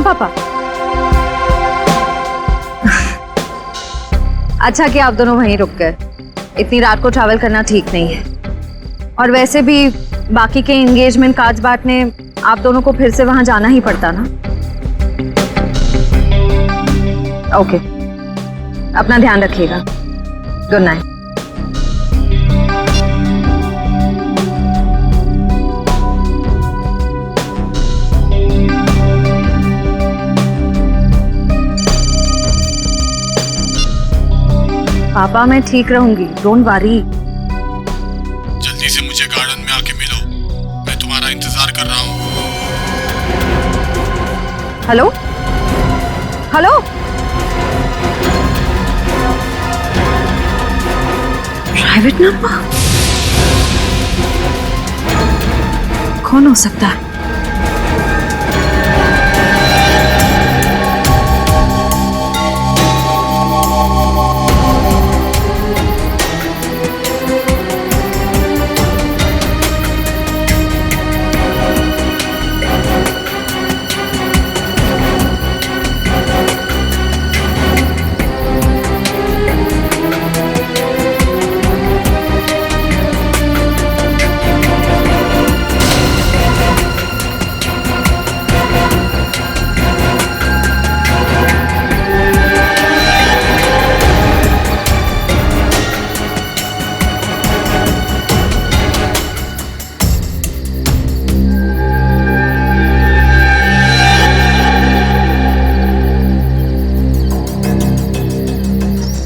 पापा? अच्छा कि आप दोनों वहीं रुक गए, इतनी रात को ट्रैवल करना ठीक नहीं है। और वैसे भी बाकी के एंगेजमेंट कार्ड्स बांटने आप दोनों को फिर से वहां जाना ही पड़ता ना। ओके, अपना ध्यान रखिएगा। Good night. पापा मैं ठीक रहूंगी, डोंट वरी। जल्दी से मुझे गार्डन में आके मिलो, मैं तुम्हारा इंतजार कर रहा हूँ। Hello hello, private number? कौन हो सकता है?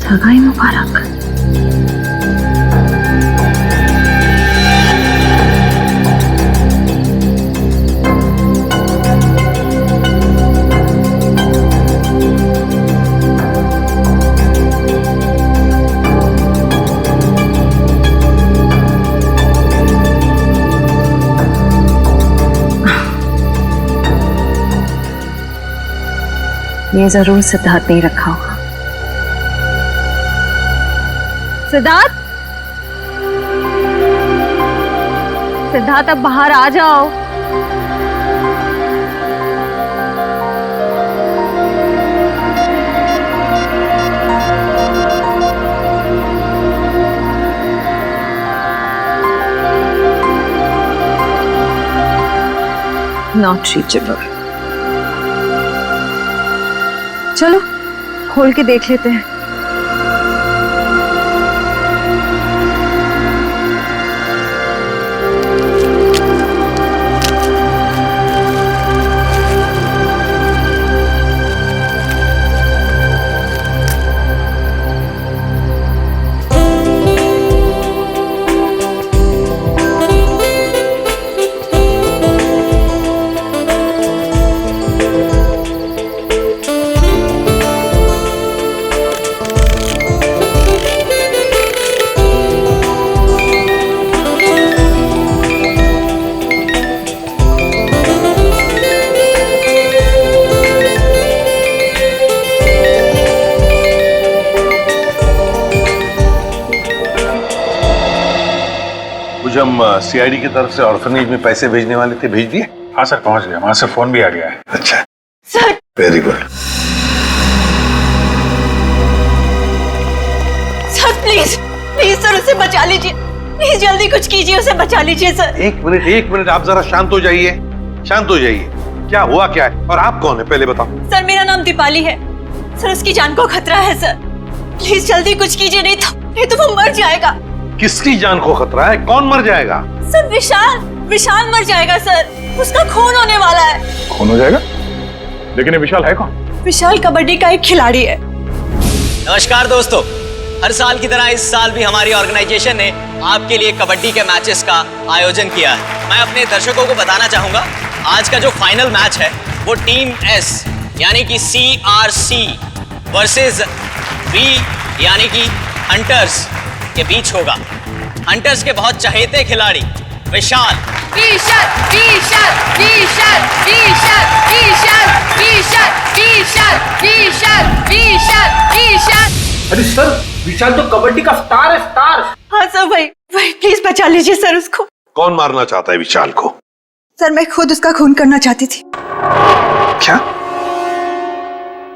सगाई मुबारक। ये जरूर सिद्धार्थ नहीं रखा होगा। सिद्धार्थ, सिद्धार्थ अब बाहर आ जाओ। Not reachable. चलो खोल के देख लेते हैं। हम सीआईडी की तरफ से ऑर्फनेज में पैसे भेजने वाले थे, भेज दिए? हाँ सर, पहुंच गया, वहां से फोन भी आ गया है। अच्छा sir, very good. Sir please please sir उसे बचा लीजिए, प्लीज जल्दी कुछ कीजिए, उसे बचा लीजिए सर। एक मिनट आप जरा शांत हो जाइए, शांत हो जाइए। क्या हुआ क्या है और आप कौन है पहले बताओ। सर मेरा नाम दीपाली है सर, उसकी जान को खतरा है सर, प्लीज जल्दी कुछ कीजिए, नहीं तो वो मर जाएगा। किसकी जान को खतरा है? कौन मर जाएगा? सर विशाल मर जाएगा सर, उसका खून होने वाला है। खून हो जाएगा? लेकिन ये विशाल है कौन? विशाल कबड्डी का एक खिलाड़ी है। नमस्कार दोस्तों, हर साल की तरह इस साल भी हमारी ऑर्गेनाइजेशन ने आपके लिए कबड्डी के मैचेस का आयोजन किया है। मैं अपने दर्शकों को बताना चाहूंगा, आज का जो फाइनल मैच है वो टीम एस यानी कि CRC वर्सेस V यानी कि हंटर्स के बीच होगा। हंटर्स के बहुत चहेते खिलाड़ी विशाल विशाल विशाल विशाल विशाल विशाल विशाल विशाल विशाल विशाल विशाल। अरे सर, विशाल तो कबड्डी का स्टार है, स्टार। हाँ सर, वही प्लीज बचा लीजिए सर उसको। कौन मारना चाहता है विशाल को? सर मैं खुद उसका खून करना चाहती थी। क्या?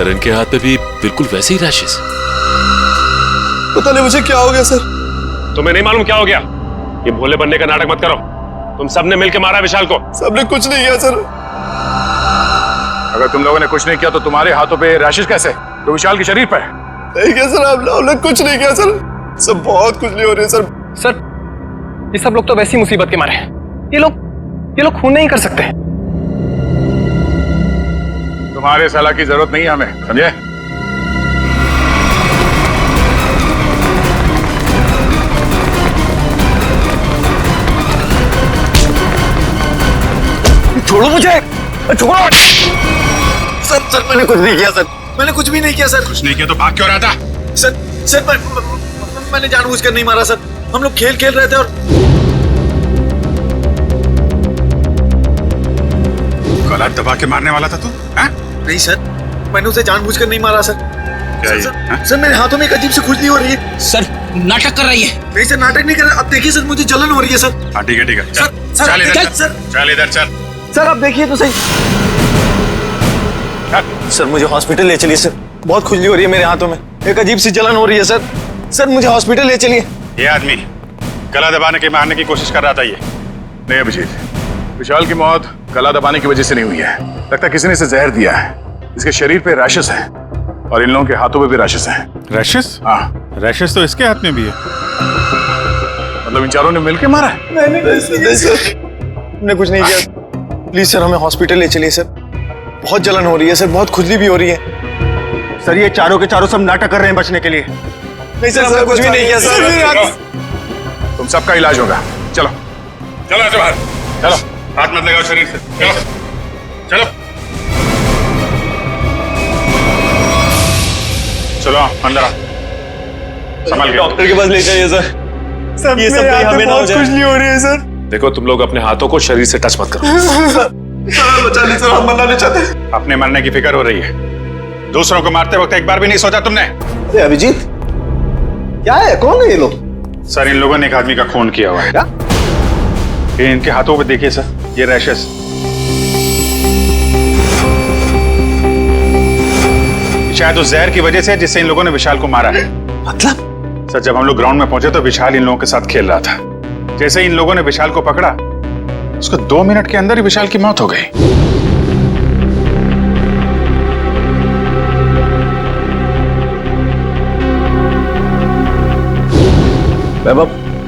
सर इनके हाथ पे भी बिल्कुल वैसे ही रैशेस। पता नहीं मुझे क्या हो गया सर। तुम्हें नहीं मालूम क्या हो गया? ये भोले बनने का नाटक मत करो। तुम सबने मिलकर मारा विशाल को। सबने कुछ नहीं किया सर। अगर तुम लोगों ने कुछ नहीं किया तो तुम्हारे हाथों पे रैशेस कैसे? तो विशाल के शरीर पर नहीं किया सर, आप लोगों ने कुछ नहीं किया सर। सब बहुत खुजली हो रही है सर। सर ये सब लोग तो वैसी मुसीबत के मारे हैं। ये लोग खून नहीं कर सकते। तुम्हारे सलाह की जरूरत नहीं है हमें, समझे? छोड़ो मुझे, छोड़ो। सर मैंने कुछ नहीं किया सर। मैंने कुछ भी नहीं किया सर। कुछ नहीं किया तो भाग क्यों रहा था? सर मैंने जानबूझकर नहीं मारा सर। हम लोग खेल रहे थे और गला दबा के मारने वाला था तू? नहीं सर, मैंने उसे जानबूझकर नहीं मारा सर। क्या ये? सर मेरे हाथों में एक अजीब सी खुजली हो रही है। सर नाटक कर रही है। नहीं सर, नाटक नहीं कर रहा। अब देखिए सर, मुझे जलन हो रही है सर। हाँ ठीक है ठीक है। सर चल इधर, सर चल इधर चल। सर आप देखिए तो सही। सर मुझे हॉस्पिटल ले चलिए सर। बहुत खुजली हो रही है मेरे हाथों में। एक अजीब सी जलन हो रही है सर। सर मुझे हॉस्पिटल ले चलिए। ये आदमी गला दबाने के मारने की कोशिश कर रहा था। ये नहीं अभिजीत, विशाल की मौत गला दबाने की वजह से नहीं हुई है। लगता है किसी ने इसे जहर दिया है। इसके शरीर पे रैशेस हैं और इन लोगों के हाथों पे भी रैशेस हैं। रैशेस? हाँ, रैशेस तो इसके हाथ में भी है। मतलब इन चारों ने मिलकर मारा है? मैंने कुछ नहीं किया। प्लीज सर हमें हॉस्पिटल ले चलिए सर। बहुत जलन हो रही है सर, बहुत खुजली भी हो रही है। सर ये चारों के चारों सब नाटक कर रहे हैं बचने के लिए। नहीं सर, हमने कुछ भी नहीं किया सर। तुम सबका इलाज होगा। चलो चलो ऐसे बाहर। चलो, हाथ मत लगाओ शरीर से। चलो चलो चलो अंदर आओ। संभाल के। डॉक्टर के पास ले जाइए सर। ये सब कहीं हमें ना हो जाए। खुजली हो रही है सर। देखो तुम लोग अपने हाथों को शरीर से टच मत करो। सर बचा ली सर, हम मरना नहीं चाहते। अपने मरने की फिक्र हो रही है। दूसरों को मारते वक्त एक बार भी नहीं सोचा तुमने? अभिजीत क्या है, कौन है ये लोग? सर इन लोगों ने एक आदमी का खून किया हुआ है। क्या? ये इनके हाथों पे देखिए सर, ये रैशेस। शायद उस जहर की वजह से जिससे इन लोगों ने विशाल को मारा है। मतलब? सर जब हम लोग ग्राउंड में पहुंचे तो विशाल इन लोगों के साथ खेल रहा था। जैसे इन लोगों ने विशाल को पकड़ा, उसको 2 मिनट के अंदर ही विशाल की मौत हो गई। वैभव,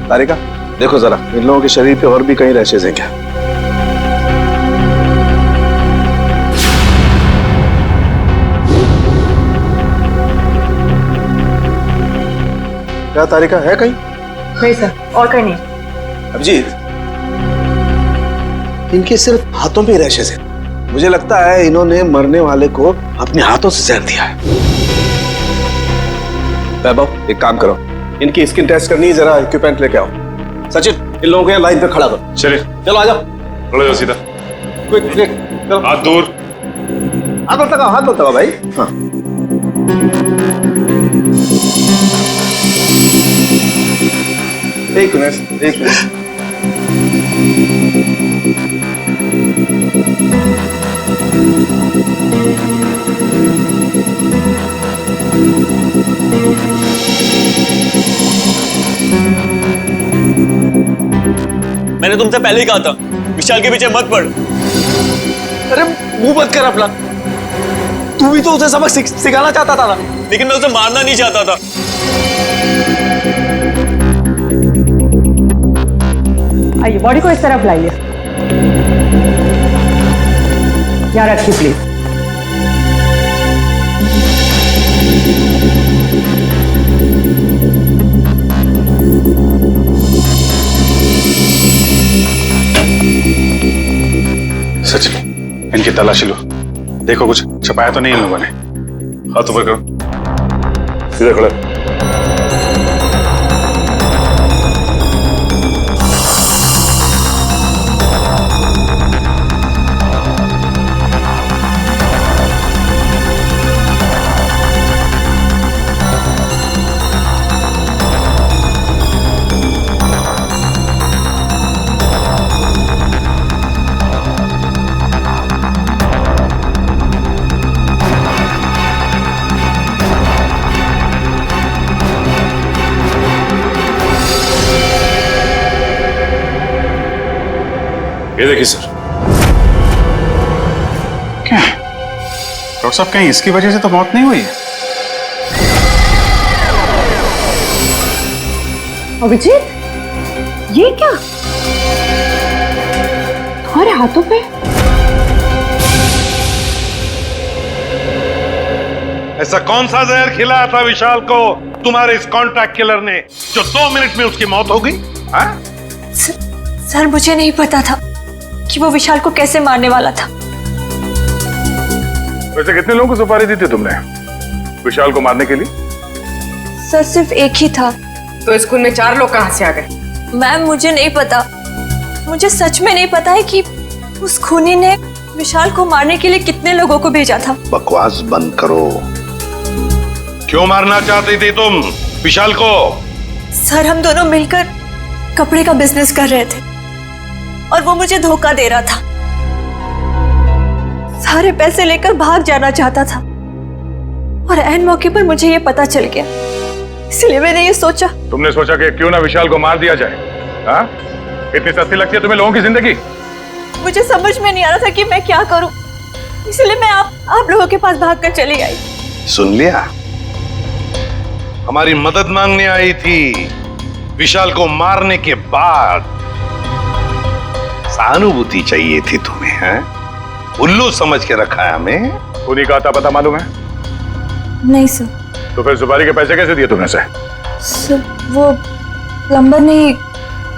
तारिका देखो जरा, इन लोगों के शरीर पे और भी कहीं रैशेस हैं क्या? क्या तारिका है कहीं? नहीं सर, और कहीं नहीं। अभिजीत, इनके सिर्फ हाथों पे रैशेस हैं। मुझे लगता है इन्होंने मरने वाले को अपने हाथों से जहर दिया है। वैभव एक काम करो, इनकी स्किन टेस्ट करनी है, जरा इक्विपमेंट लेके आओ। सचिन इन लोगों को यहाँ लाइन पे खड़ा करो। चलिए चलो आ जाओ। खड़े हो सीधा। क्विक क्विक चलो। हाथ दूर। हाथ मत लगाओ, हाथ मत लगाओ भाई। हाँ एक मिनट। मैंने तुमसे पहले ही कहा था विशाल के पीछे मत पड़। अरे मुंह बंद कर अपना। तू भी तो उसे सबक सिखाना चाहता था ना। लेकिन मैं उसे मारना नहीं चाहता था। आइए, बॉडी को इस तरफ लाइए। यहाँ रखिए प्लीज। सचिन इनकी तलाशी लो, देखो कुछ छपाया तो नहीं इन लोगों ने। हाथ ऊपर करो, सीधा खड़ा। ये देखिए सर। क्या डॉक्टर साहब, कहीं इसकी वजह से तो मौत नहीं हुई है? अभिजीत, ये क्या तुम्हारे हाथों पे? ऐसा कौन सा जहर खिलाया था विशाल को तुम्हारे इस कॉन्ट्रैक्ट किलर ने जो 2 मिनट में उसकी मौत हो गई? सर, मुझे नहीं पता था कि वो विशाल को कैसे मारने वाला था। वैसे कितने लोगों को सुपारी दी थी तुमने विशाल को मारने के लिए? सर, सिर्फ एक ही था। तो स्कूल में 4 लोग कहां से आ गए? मैम, मुझे नहीं पता। मुझे सच में नहीं पता है कि उस खूनी ने विशाल को मारने के लिए कितने लोगों को भेजा था। बकवास बंद करो। क्यों मारना चाहती थी तुम विशाल को? सर, हम दोनों मिलकर कपड़े का बिजनेस कर रहे थे और वो मुझे धोखा दे रहा था। सारे पैसे लेकर भाग जाना चाहता था और ऐन मौके पर मुझे ये पता चल गया, इसलिए मैंने ये सोचा। तुमने सोचा कि क्यों ना विशाल को मार दिया जाए? हाँ? इतनी सस्ती लगती है तुम्हें लोगों की जिंदगी? मुझे समझ में नहीं आ रहा था कि मैं क्या करूं, इसलिए मैं आप लोगों के पास भागकर चली आई। सुन लिया, हमारी मदद मांगने आई थी। विशाल को मारने के बाद सहानुभूति चाहिए थी तुम्हें, हैं? उल्लू समझ के रखा है हमें। उन्हीं का आता पता मालूम है? नहीं सर। तो फिर सुपारी के पैसे कैसे दिए तुमने से? सर, वो प्लम्बर ने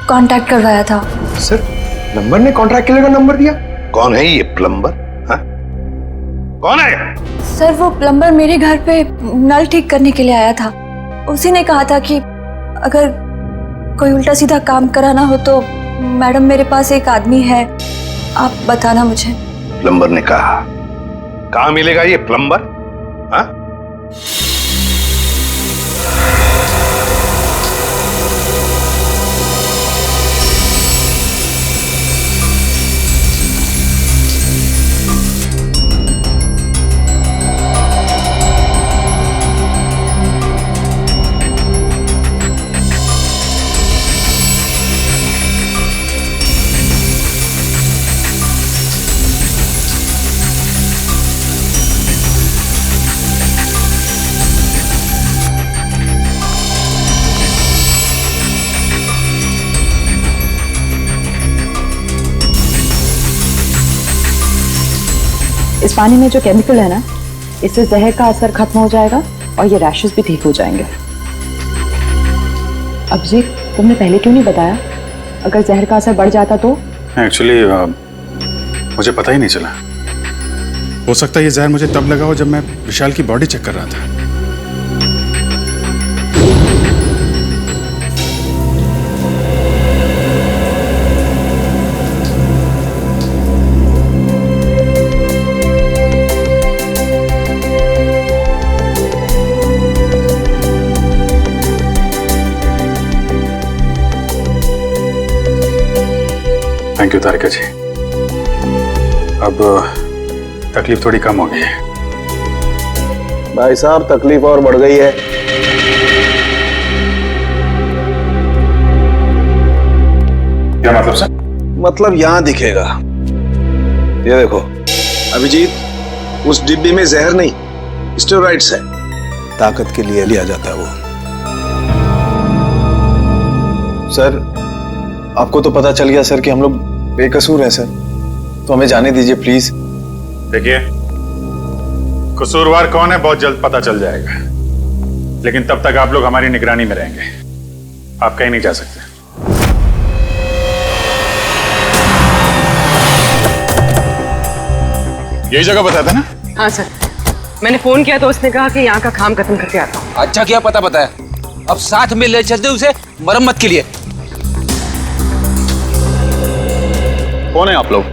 कांटेक्ट करवाया था। सर, प्लम्बर ने कॉन्ट्रैक्ट किलर का नंबर दिया? कौन है ये प्लम्बर? हाँ? कौन है? सर, वो प्लम्बर मेरे घर पे नल ठीक करने के लिए आया था। उसी ने कहा था कि अगर कोई उल्टा सीधा काम कराना हो तो मैडम मेरे पास एक आदमी है, आप बताना मुझे। प्लम्बर ने कहा? कहाँ मिलेगा ये प्लम्बर? हाँ? इस पानी में जो केमिकल है ना, इससे जहर का असर खत्म हो जाएगा और ये रैशेस भी ठीक हो जाएंगे। अभिजीत, तुमने पहले क्यों नहीं बताया? अगर जहर का असर बढ़ जाता तो? एक्चुअली मुझे पता ही नहीं चला। हो सकता है ये जहर मुझे तब लगा हो जब मैं विशाल की बॉडी चेक कर रहा था। थैंक यू तारिका जी। अब तकलीफ थोड़ी कम हो गई है। भाई साहब, तकलीफ और बढ़ गई है। क्या मतलब सर? मतलब यहां दिखेगा। ये देखो अभिजीत, उस डिब्बी में जहर नहीं, स्टेरॉइड्स है। ताकत के लिए लिया जाता है वो। सर, आपको तो पता चल गया सर कि हम लोग बेकसूर हैं सर, तो हमें जाने दीजिए प्लीज। देखिए, कसूरवार कौन है बहुत जल्द पता चल जाएगा, लेकिन तब तक आप लोग हमारी निगरानी में रहेंगे। आप कहीं नहीं जा सकते। यही जगह बताया था ना? हाँ सर, मैंने फोन किया तो उसने कहा कि यहाँ का काम खत्म करके आता हूँ। अच्छा क्या पता बताया, अब साथ में ले चलते उसे मरम्मत के लिए। कौन है आप लोग?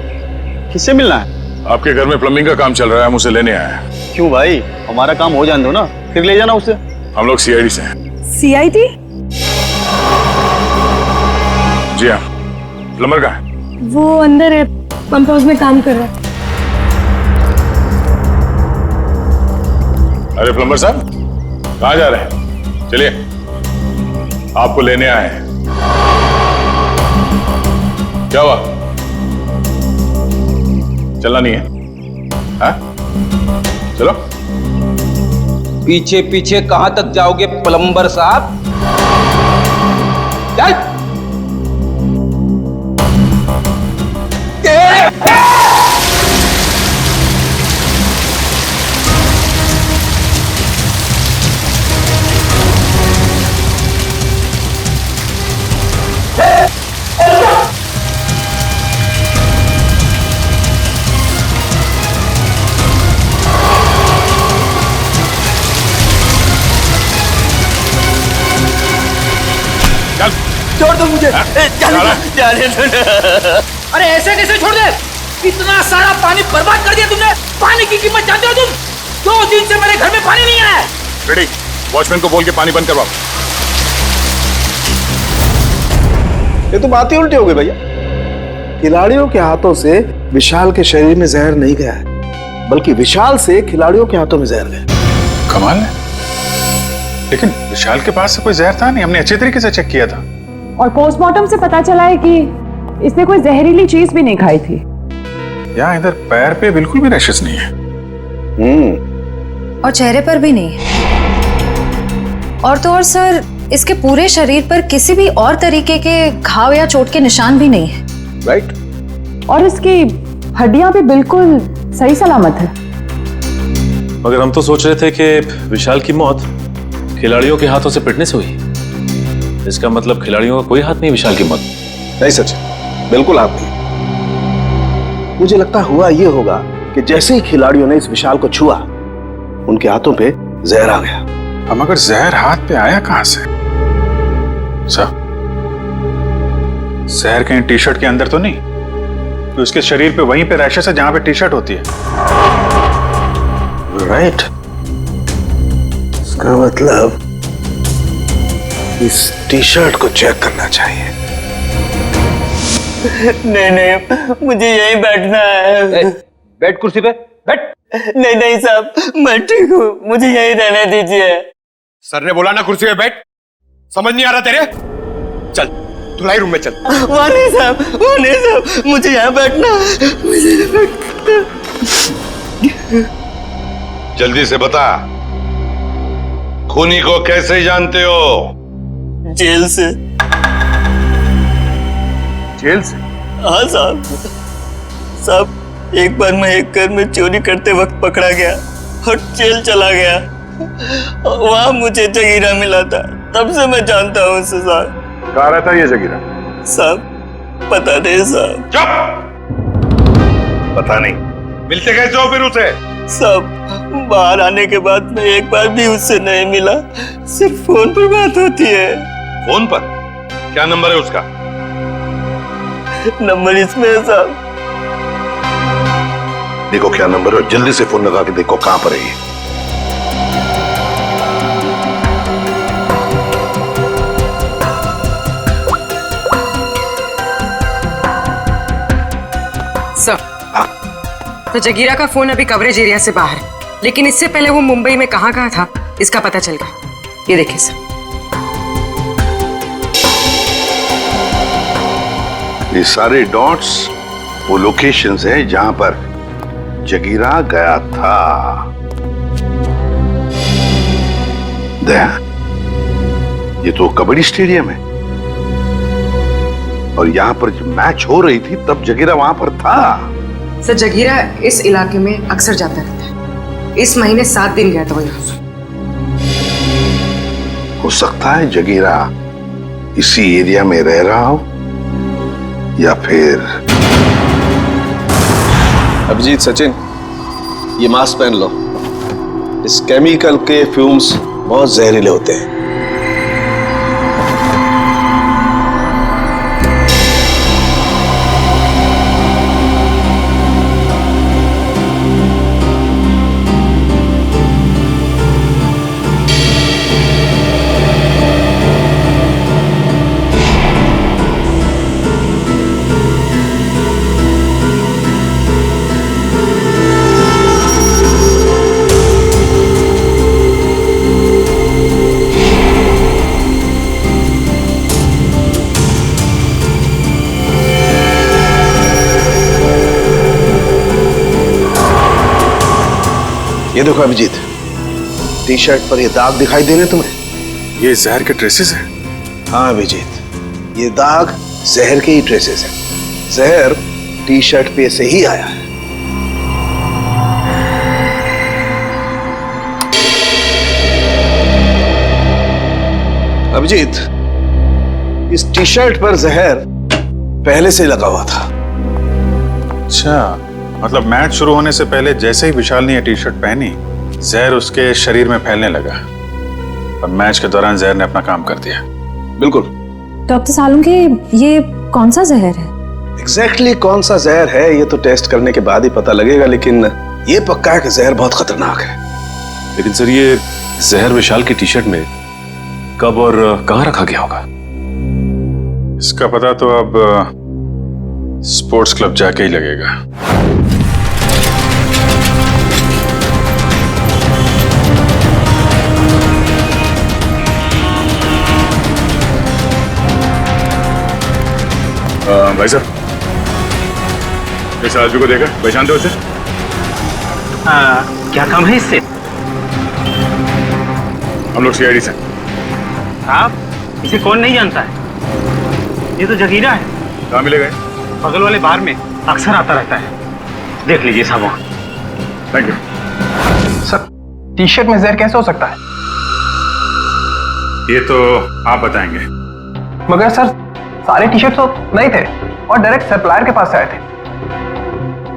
किससे मिलना है? आपके घर में प्लम्बिंग का काम चल रहा है, हम उसे लेने आए हैं। क्यों भाई, हमारा काम हो जाने दो ना, फिर ले जाना उसे। हम लोग सीआईडी से हैं। सीआईडी? जी हाँ। प्लम्बर कहाँ है? वो अंदर है, पंप हाउस में काम कर रहा है। अरे प्लम्बर साहब, कहाँ जा रहे हैं? चलिए, आपको लेने आए हैं। क्या हुआ? चलना नहीं है? हाँ? चलो। पीछे पीछे कहां तक जाओगे प्लम्बर साहब? चल। छोड़ दो मुझे। जाने दो ना। अरे ऐसे कैसे छोड़ दे? इतना सारा पानी बर्बाद कर दिया तुमने। पानी की कीमत जानते हो तुम? 2 दिन से मेरे घर में पानी नहीं आया। रेडी, वॉचमैन को बोल के पानी बंद करवाओ। ये तो बात ही उल्टी हो गई भैया। खिलाड़ियों के हाथों से विशाल के शरीर में जहर नहीं गया है, बल्कि विशाल से खिलाड़ियों के हाथों में जहर गया। कमाल है। लेकिन विशाल के पास से कोई जहर था नहीं, हमने अच्छे तरीके से चेक किया था। और पोस्टमार्टम से पता चला है कि इसने कोई जहरीली चीज भी नहीं खाई थी। यहाँ इधर पैर पे बिल्कुल भी रैशेस नहीं है। और चेहरे पर भी नहीं। और तो और सर, इसके पूरे शरीर पर किसी भी और तरीके के घाव या चोट के निशान भी नहीं है। राइट। और इसकी हड्डियां भी बिल्कुल सही सलामत है। मगर हम तो सोच रहे थे कि विशाल की मौत खिलाड़ियों के हाथों से पिटने से हुई। इसका मतलब खिलाड़ियों का कोई हाथ नहीं विशाल की मौत। नहीं सचिन, बिल्कुल हाथ नहीं। मुझे लगता हुआ ये होगा कि जैसे ही खिलाड़ियों ने इस विशाल को छुआ, उनके हाथों पे जहर आ गया। अब मगर जहर हाथ पे आया कहां से? सर, जहर कहीं टी शर्ट के अंदर तो नहीं? तो उसके शरीर पे वहीं पे रैशेस है जहां पे टी शर्ट होती है। राइट। इसका मतलब इस टी शर्ट को चेक करना चाहिए। नहीं, मुझे यहीं बैठना है। बैठ कुर्सी पे, बैठ। नहीं साहब, मैं ठीक हूँ, मुझे यहीं रहने दीजिए। सर ने बोला ना कुर्सी पे बैठ। समझ नहीं आ रहा तेरे? चल धुलाई रूम में चल। वहाँ नहीं साहब, मुझे यहाँ बैठना है, मुझे यहाँ बैठना। जल्दी से बता, खूनी को कैसे जानते हो? जेल से। जेल से? हाँ साहब, एक बार मैं एक घर में चोरी करते वक्त पकड़ा गया और जेल चला गया। वहां मुझे जगीरा मिला था, तब से मैं जानता हूँ उसे साहब। कहाँ रहता है ये जगीरा? साहब पता नहीं साहब। चुप! पता नहीं? मिलते कैसे हो फिर उसे? साहब बाहर आने के बाद मैं एक बार भी उससे नहीं मिला, सिर्फ फोन पर बात होती है। फोन पर? क्या नंबर है उसका? नंबर इसमें है साहब। देखो क्या नंबर है, जल्दी से फोन लगा के देखो कहां पर है ये। सर, तो जगीरा का फोन अभी कवरेज एरिया से बाहर है, लेकिन इससे पहले वो मुंबई में कहाँ था इसका पता चल गया। ये देखिए सर। ये सारे डॉट्स वो लोकेशंस हैं जहां पर जगीरा गया था। दया, ये तो कबड्डी स्टेडियम है और यहां पर जब मैच हो रही थी तब जगीरा वहां पर था। सर जगीरा इस इलाके में अक्सर जाता रहता है। इस महीने 7 दिन गया था वो यहाँ से। हो सकता है जगीरा इसी एरिया में रह रहा हो या फिर। अभिजीत, सचिन, ये मास्क पहन लो। इस केमिकल के फ्यूम्स बहुत जहरीले होते हैं। ये देखो अभिजीत, टी शर्ट पर ये दाग दिखाई दे रहे तुम्हें? ये जहर के ट्रेसेस हैं? हाँ अभिजीत, ये दाग जहर के ही ट्रेसेस हैं। जहर टी शर्ट पे से ही आया है। अभिजीत, इस टी शर्ट पर जहर पहले से लगा हुआ था। अच्छा, मतलब मैच शुरू होने से पहले जैसे ही विशाल ने ये टी शर्ट पहनी, जहर उसके शरीर में फैलने लगा और मैच के दौरान जहर ने अपना काम कर दिया। बिल्कुल। डॉक्टर सालुंखे, ये कौन सा जहर है? एग्जैक्टली कौन सा जहर है ये तो टेस्ट करने के बाद ही पता लगेगा, लेकिन ये पक्का है कि जहर बहुत खतरनाक है। लेकिन सर, ये जहर विशाल की टी शर्ट में कब और कहां रखा गया होगा? इसका पता तो अब स्पोर्ट्स क्लब जाके ही लगेगा। भाई साहब, इस आदमी को देखा, पहचानते हो उसे? क्या काम है इससे? हम लोग सीआईडी से। आप इसे कौन नहीं जानता है? ये तो जगीरा है। कहाँ मिलेगा? बगल वाले बार में अक्सर आता रहता है, देख लीजिए साहब वहाँ। Thank you sir. T shirt में जहर कैसे हो सकता है? ये तो आप बताएंगे। मगर सर, सारे टी शर्ट तो नहीं थे और डायरेक्ट सप्लायर के पास से आए थे।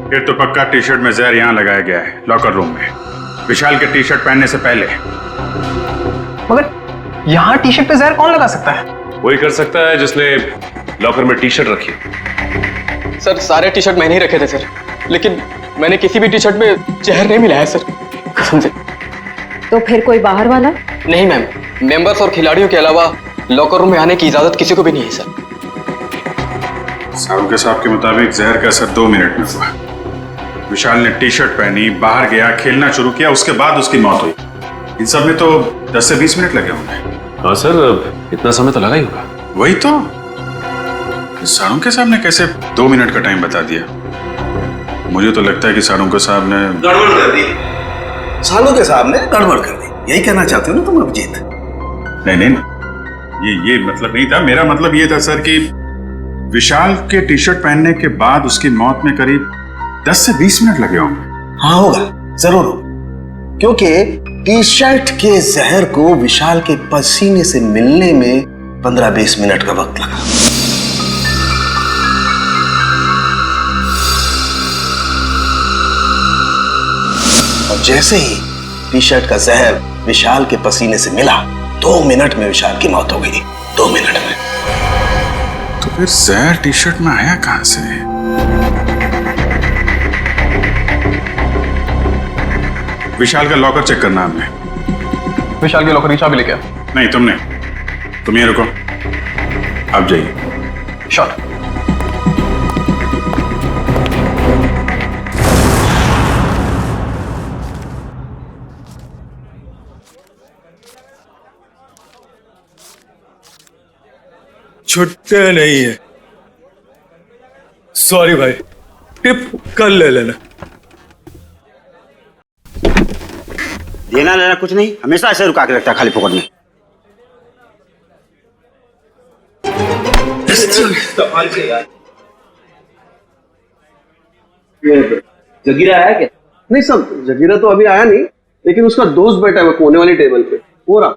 फिर तो पक्का टी शर्ट में जहर यहाँ लगाया गया है, लॉकर रूम में, विशाल के टी शर्ट पहनने से पहले। मगर यहाँ टी शर्ट पे जहर कौन लगा सकता है? वही कर सकता है जिसने लॉकर में टी शर्ट रखी। सर, सारे टी शर्ट मैंने ही रखे थे सर, लेकिन मैंने किसी भी टी शर्ट में जहर नहीं मिलाया सर, कसम से। तो फिर कोई बाहर वाला? नहीं मैम, मेंबर्स और खिलाड़ियों के अलावा लॉकर रूम में आने की इजाजत किसी को भी नहीं है सर। सालुंखे साहब के मुताबिक जहर का असर 2 मिनट में हुआ। विशाल ने टी शर्ट पहनी, बाहर गया, खेलना शुरू किया, उसके बाद उसकी मौत हुई। इन सब में तो 10 से 20 मिनट लगे होंगे। हाँ सर, इतना समय तो लगा ही होगा। वही तो, सालुंखे साहब ने कैसे 2 मिनट का टाइम बता दिया? मुझे तो लगता है कि सालुंखे साहब ने गड़बड़ कर दी। सालुंखे साहब ने गड़बड़ कर दी, यही कहना चाहते हो ना तुम अभिजीत? नहीं, ये मतलब नहीं था। मेरा मतलब ये था सर कि विशाल के टी शर्ट पहनने के बाद उसकी मौत में करीब 10 से 20 मिनट लगे होंगे। हाँ होगा, जरूर होगा, क्योंकि टी शर्ट के जहर को विशाल के पसीने से मिलने में 15-20 मिनट का वक्त लगा। और जैसे ही टी शर्ट का जहर विशाल के पसीने से मिला, 2 मिनट में विशाल की मौत हो गई। 2 मिनट में। तो फिर जहर टी शर्ट में आया कहां से? विशाल का लॉकर चेक करना हमने। विशाल के लॉकर की चाबी लेके आ। नहीं, तुमने। तुम ये रुको, आप जाइए। शॉट। छुट्टे नहीं है। सॉरी भाई, टिप कल ले लेना। देना लेना कुछ नहीं, हमेशा ऐसे रुका के रखता है खाली फोकट में। जगीरा आया क्या? नहीं सब, जगीरा तो अभी आया नहीं, लेकिन उसका दोस्त बैठा है कोने वाली टेबल पे, हो रहा।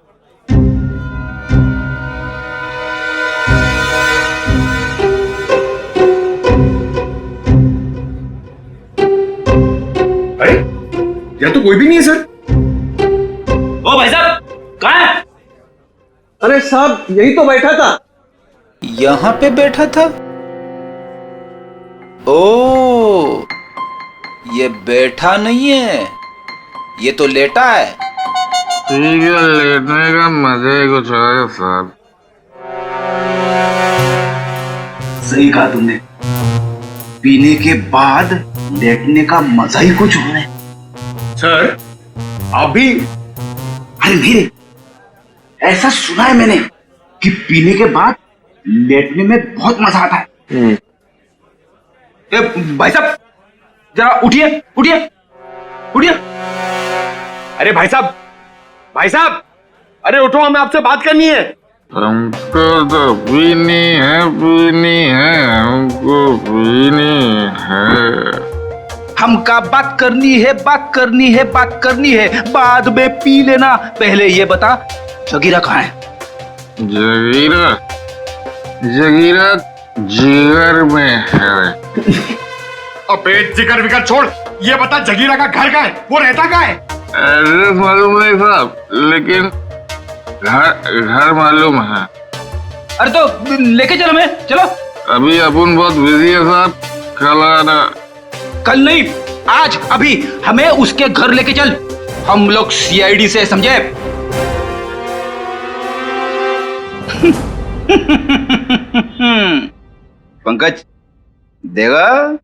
अरे यहाँ तो कोई भी नहीं है सर। ओ भाई साहब, कहाँ है? अरे साहब, यही तो बैठा था। यहाँ पे बैठा था? ओ, ये बैठा नहीं है, ये तो लेटा है। ठीक है, लेटने का मजा ही कुछ है साहब। सही कहा तुमने, पीने के बाद लेटने का मजा ही कुछ और है। सर, आप भी? अरे नहीं रे, ऐसा सुना है मैंने कि पीने के बाद लेटने में बहुत मजा आता है। भाई साहब, जरा उठिए, उठिए, उठिए। अरे भाई साहब, भाई साहब, अरे उठो, हमें आपसे बात करनी है। हमको तो पीनी है, हमको पीनी है। हमका बात करनी है, बात करनी है, बात करनी है, बाद में पी लेना। पहले ये बता, जगीरा कहाँ है? जगीरा जगीरा जिगर में है। अबे जिगर विगर छोड़, ये बता जगीरा का घर कहाँ है, वो रहता कहाँ है? एड्रेस मालूम नहीं साहब, लेकिन घर मालूम है। अरे तो लेके चलो, मैं चलो। अभी अपन बहुत बिजी है साहब, कल आना। कल नहीं, आज, अभी हमें उसके घर लेके चल। हम लोग सीआईडी से, समझे? पंकज देगा,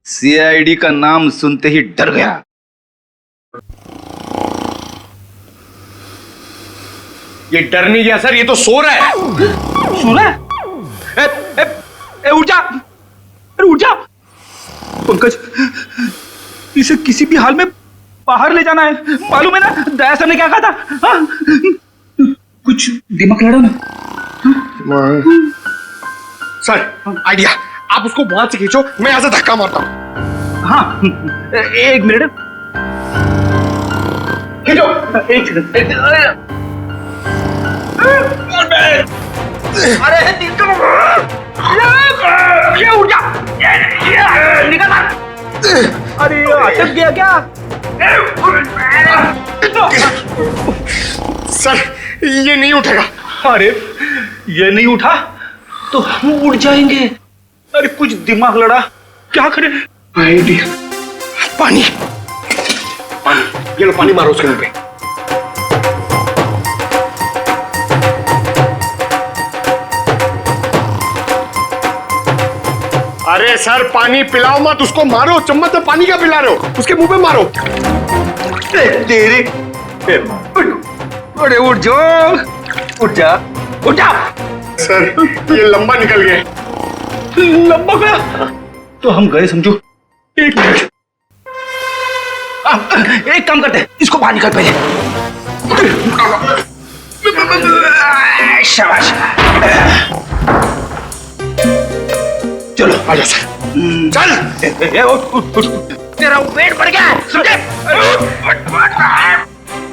सीआईडी का नाम सुनते ही डर गया। ये डर नहीं गया सर, ये तो सो रहा है। सो रहा है? उठ जा, अरे उठ जा। पंकज, इसे किसी भी हाल में बाहर ले जाना है, मालूम है ना दया सर ने क्या कहा था? हाँ? कुछ दिमाग लड़ा ना। सर आइडिया, आप उसको वहां से खींचो, मैं यहां से धक्का मारता हूं। हाँ, एक मिनट, खींचो। अरे ये उठ जा, निकल। अरे अटक गया क्या? सर ये नहीं उठेगा। अरे ये नहीं उठा तो हम उठ जाएंगे। अरे कुछ दिमाग लड़ा, क्या करें? आइडिया, पानी, पानी, ये लो पानी मारो उसके मुंह पे। अरे सर पानी पिलाओ मत उसको, मारो, चम्मच से पानी क्या पिला रहे हो, उसके मुंह पे मारो। तेरे अरे उठ जाओ, उठ जा, उठ जा। सर ये लंबा निकल गया। लंबा गया तो हम गए समझो। एक मिनट, एक काम करते हैं, इसको बाहर निकल पहले। शाबाश, चलो आजा सर, चल। उठ, तेरा वेट बढ़ गया, समझे?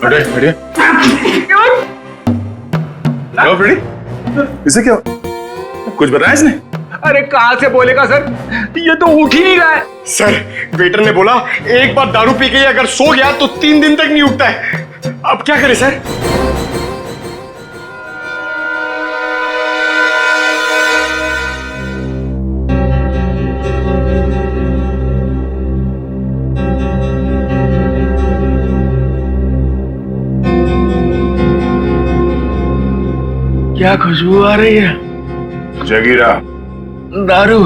बढ़िया, इसे क्या कुछ बताया इसने? अरे कहां से बोलेगा सर, ये तो उठ ही नहीं रहा है। सर वेटर ने बोला एक बार दारू पी के अगर सो गया तो 3 दिन तक नहीं उठता है। अब क्या करें सर? क्या खुशबू आ रही है? जगीरा, दारू।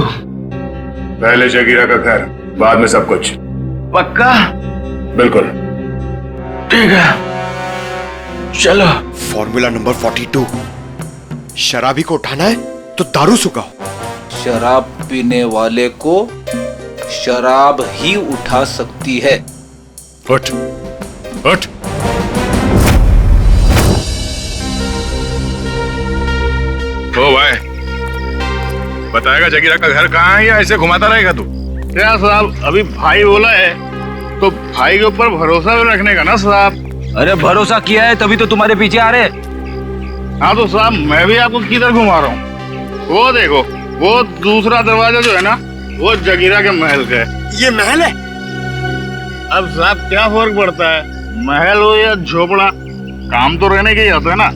पहले जगीरा का घर, बाद में सब कुछ। पक्का? बिल्कुल। ठीक है, चलो। फॉर्मूला नंबर 42, शराबी को उठाना है तो दारू सुखाओ। शराब पीने वाले को शराब ही उठा सकती है। उठ, उठ। ओ भाई, बताएगा जगीरा का घर कहाँ है या ऐसे घुमाता रहेगा तू? क्या साहब, अभी भाई बोला है तो भाई के ऊपर भरोसा भी रखने का ना साहब। अरे भरोसा किया है तभी तो तुम्हारे पीछे आ रहे। हाँ तो साहब मैं भी आपको किधर घुमा रहा हूँ? वो देखो, वो दूसरा दरवाजा जो है ना, वो जगीरा के महल का है। ये महल है? अब साहब क्या फर्क पड़ता है, महल हो या झोपड़ा, काम तो रहने के ही होता है ना।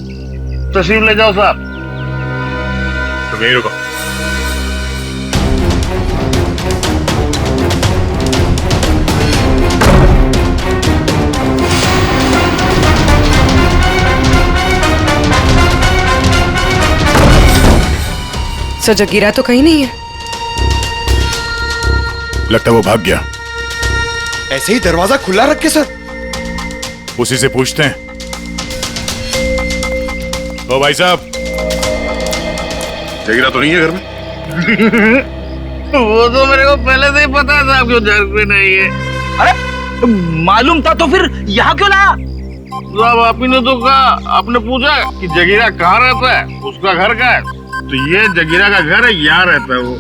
तशरीफ ले जाओ साहब। तुम यहीं रुको। सर जगीरा तो कहीं नहीं है। लगता है वो भाग गया। ऐसे ही दरवाजा खुला रखे सर। उसी से पूछते हैं। ओ भाई साहब, जगीरा तो नहीं है घर में? वो तो मेरे को पहले से ही पता था आपको घर पे नहीं है। अरे मालूम था तो फिर यहाँ क्यों लाया? साहब आप ही ने तो कहा, आपने पूछा कि जगीरा कहाँ रहता है, उसका घर कहाँ है, तो ये जगीरा का घर है, यहाँ रहता है वो।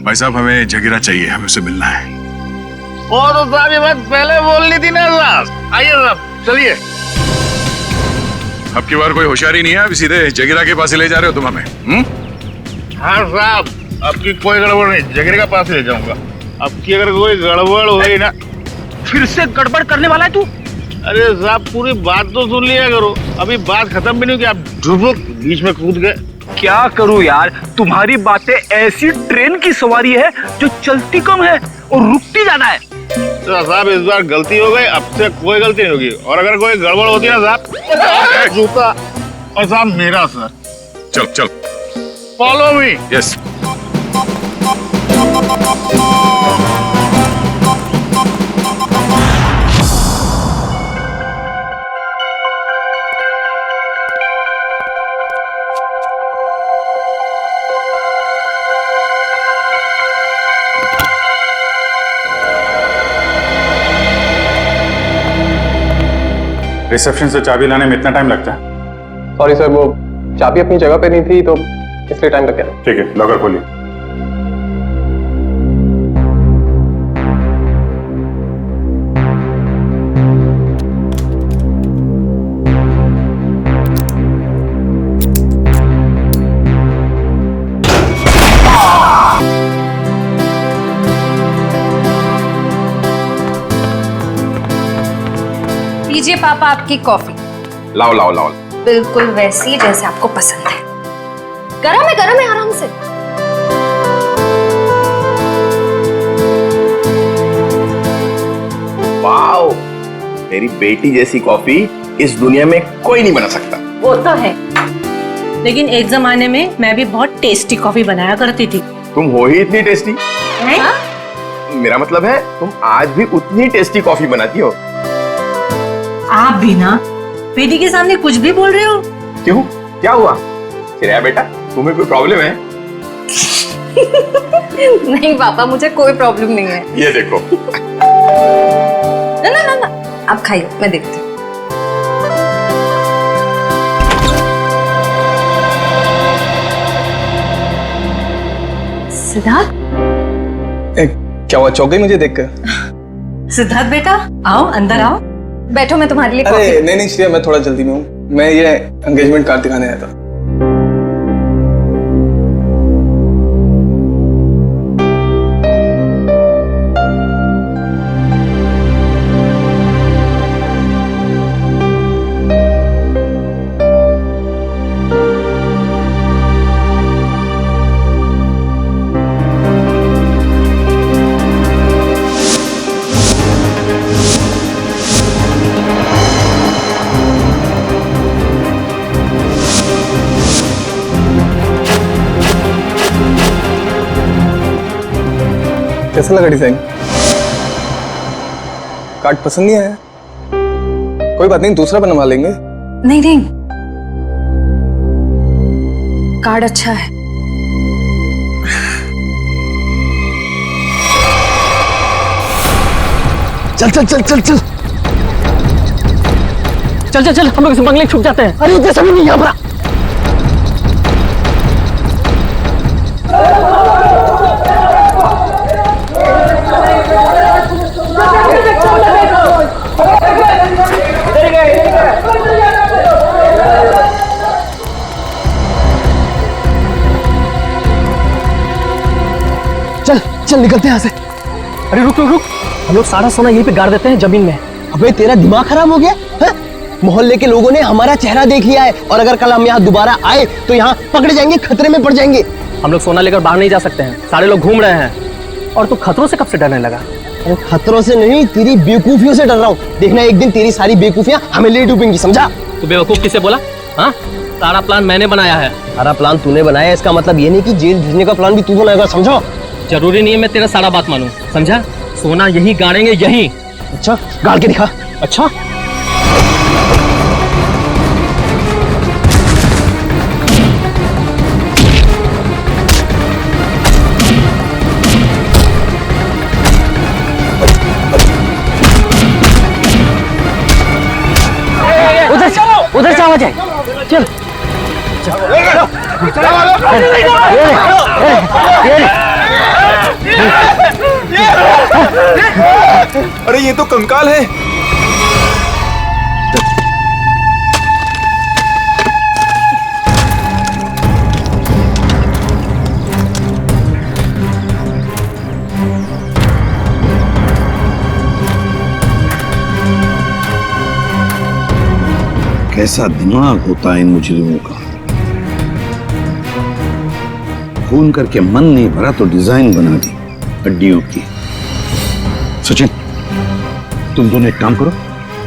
भाई साहब हमें जगीरा चाहिए, हमें उससे मिलना है। ओ तो साहब ये बात पहले बोलनी थी ना साहब। आइए साहब चलिए। अब की बार कोई होशियारी नहीं है, अभी सीधे जगीरा के पास ही ले जा रहे हो तुम हमें? हाँ साहब, आपकी कोई गड़बड़ नहीं, जगीरा के पास ले जाऊंगा। आपकी अगर कोई गड़बड़ हुई ना। फिर से गड़बड़ करने वाला है तू? अरे साहब पूरी बात तो सुन लिया करो, अभी बात खत्म भी नहीं हुई, आप ढुक बीच में कूद गए। क्या करूं यार, तुम्हारी बातें ऐसी ट्रेन की सवारी है जो चलती कम है और रुकती ज्यादा है। तो साहब इस बार गलती हो गई, अब से कोई गलती नहीं होगी, और अगर कोई गड़बड़ होती है ना साहब, जूता और साहब मेरा सर। चल चल फॉलो मी। यस। रिसेप्शन से चाबी लाने में इतना टाइम लगता है? सॉरी सर, वो चाबी अपनी जगह पे नहीं थी तो इसलिए टाइम लग गया। ठीक है, लॉकर खोलिए। लीजिए पापा आपकी कॉफी। लाओ लाओ लाओ। बिल्कुल वैसी जैसे आपको पसंद है। गरम है आराम से। वाओ, मेरी बेटी जैसी कॉफी इस दुनिया में कोई नहीं बना सकता। वो तो है, लेकिन एक जमाने में मैं भी बहुत टेस्टी कॉफी बनाया करती थी। तुम हो ही इतनी टेस्टी। मेरा मतलब है तुम आज भी उतनी टेस्टी कॉफी बनाती हो। आप भी ना बेटी के सामने कुछ भी बोल रहे हो। क्यों, क्या हुआ? श्रेया बेटा, तुम्हें कोई प्रॉब्लम है? नहीं पापा, मुझे कोई प्रॉब्लम नहीं है। ये देखो। ना आप खाइए, मैं देखती हूँ। सिद्धार्थ, क्या हुआ, चौक गई मुझे देखकर? सिद्धार्थ बेटा आओ, अंदर आओ। बैठो, मैं तुम्हारे लिए अरे कॉफी। नहीं श्रेया, मैं थोड़ा जल्दी में हूँ, मैं ये एंगेजमेंट कार्ड दिखाने आया था। कैसा लगा डिजाइन? कार्ड पसंद नहीं आया? कोई बात नहीं, दूसरा बनवा लेंगे। नहीं, कार्ड अच्छा है। चल चल चल चल चल चल चल चल, हम लोग इस बंगले छुप जाते हैं। अरे जैसा भी नहीं यहाँ पर। चल चल निकलते हैं यहाँ से। अरे रुक रुक रुक, हम लोग सारा सोना यहीं पे गाड़ देते हैं जमीन में। अबे तेरा दिमाग खराब हो गया है? मोहल्ले के लोगों ने हमारा चेहरा देख लिया है और अगर कल हम यहाँ दोबारा आए तो यहाँ पकड़े जाएंगे, खतरे में पड़ जाएंगे। हम लोग सोना लेकर बाहर नहीं जा सकते हैं, सारे लोग घूम रहे हैं। और तू खतरों से कब से डरने लगा? अरे खतरों से नहीं, तेरी बेवकूफियों से डर रहा हूँ। देखना एक दिन तेरी सारी बेवकूफियां हमें ले डूबेंगी, समझा? तू बेवकूफ किसे बोला? हाँ, सारा प्लान मैंने बनाया है। सारा प्लान तूने बनाया, इसका मतलब ये नहीं कि जेल भेजने का प्लान भी तू बनाएगा, समझो? जरूरी नहीं है मैं तेरा सारा बात मानूं, समझा? सोना यहीं गाड़ेंगे, यहीं। अच्छा, गाड़ के दिखा। अच्छा उधर से आवाज आई। चल अरे ये तो कंकाल है। कैसा दिमाग होता है इन मुजरिमों का। खून करके मन नहीं भरा तो डिजाइन बना दी हड्डियों की। सचिन, तुम दोनों एक काम करो,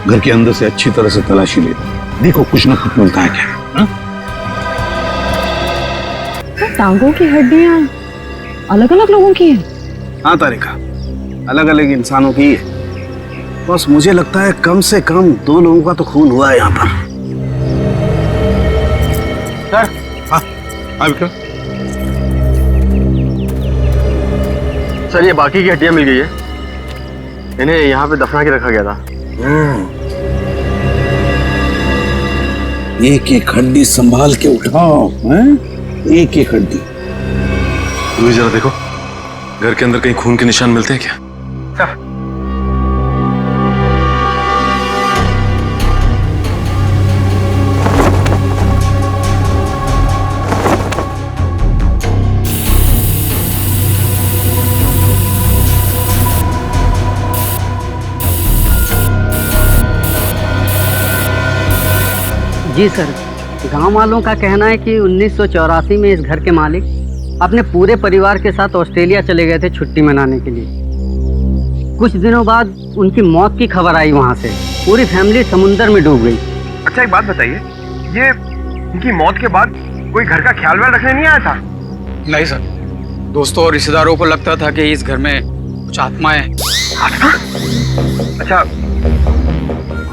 घर के अंदर से अच्छी तरह से तलाशी ले देखो कुछ ना कुछ मिलता है क्या। हा? टांगों की हड्डियां अलग अलग लोगों की है। हाँ तारिका, अलग अलग इंसानों की है। बस मुझे लगता है कम से कम 2 लोगों का तो खून हुआ है यहाँ पर। सर। हाँ विक्रम। सर ये बाकी की हड्डियां मिल गई है, इन्हें यहाँ पे दफना के रखा गया था। एक एक हड्डी संभाल के उठाओ, हैं? एक एक हड्डी। तू जरा देखो, घर के अंदर कहीं खून के निशान मिलते हैं क्या? सर। जी सर, गांव वालों का कहना है कि 1984 में इस घर के मालिक अपने पूरे परिवार के साथ ऑस्ट्रेलिया चले गए थे छुट्टी मनाने के लिए। कुछ दिनों बाद उनकी मौत की खबर आई वहां से। पूरी फैमिली समुंदर में डूब गई। अच्छा एक बात बताइए, ये इनकी मौत के बाद कोई घर का ख्याल व्याल रखने नहीं आया था? नहीं सर, दोस्तों और रिश्तेदारों को लगता था कि इस घर में कुछ आत्माएं हैं। आत्मा? अच्छा,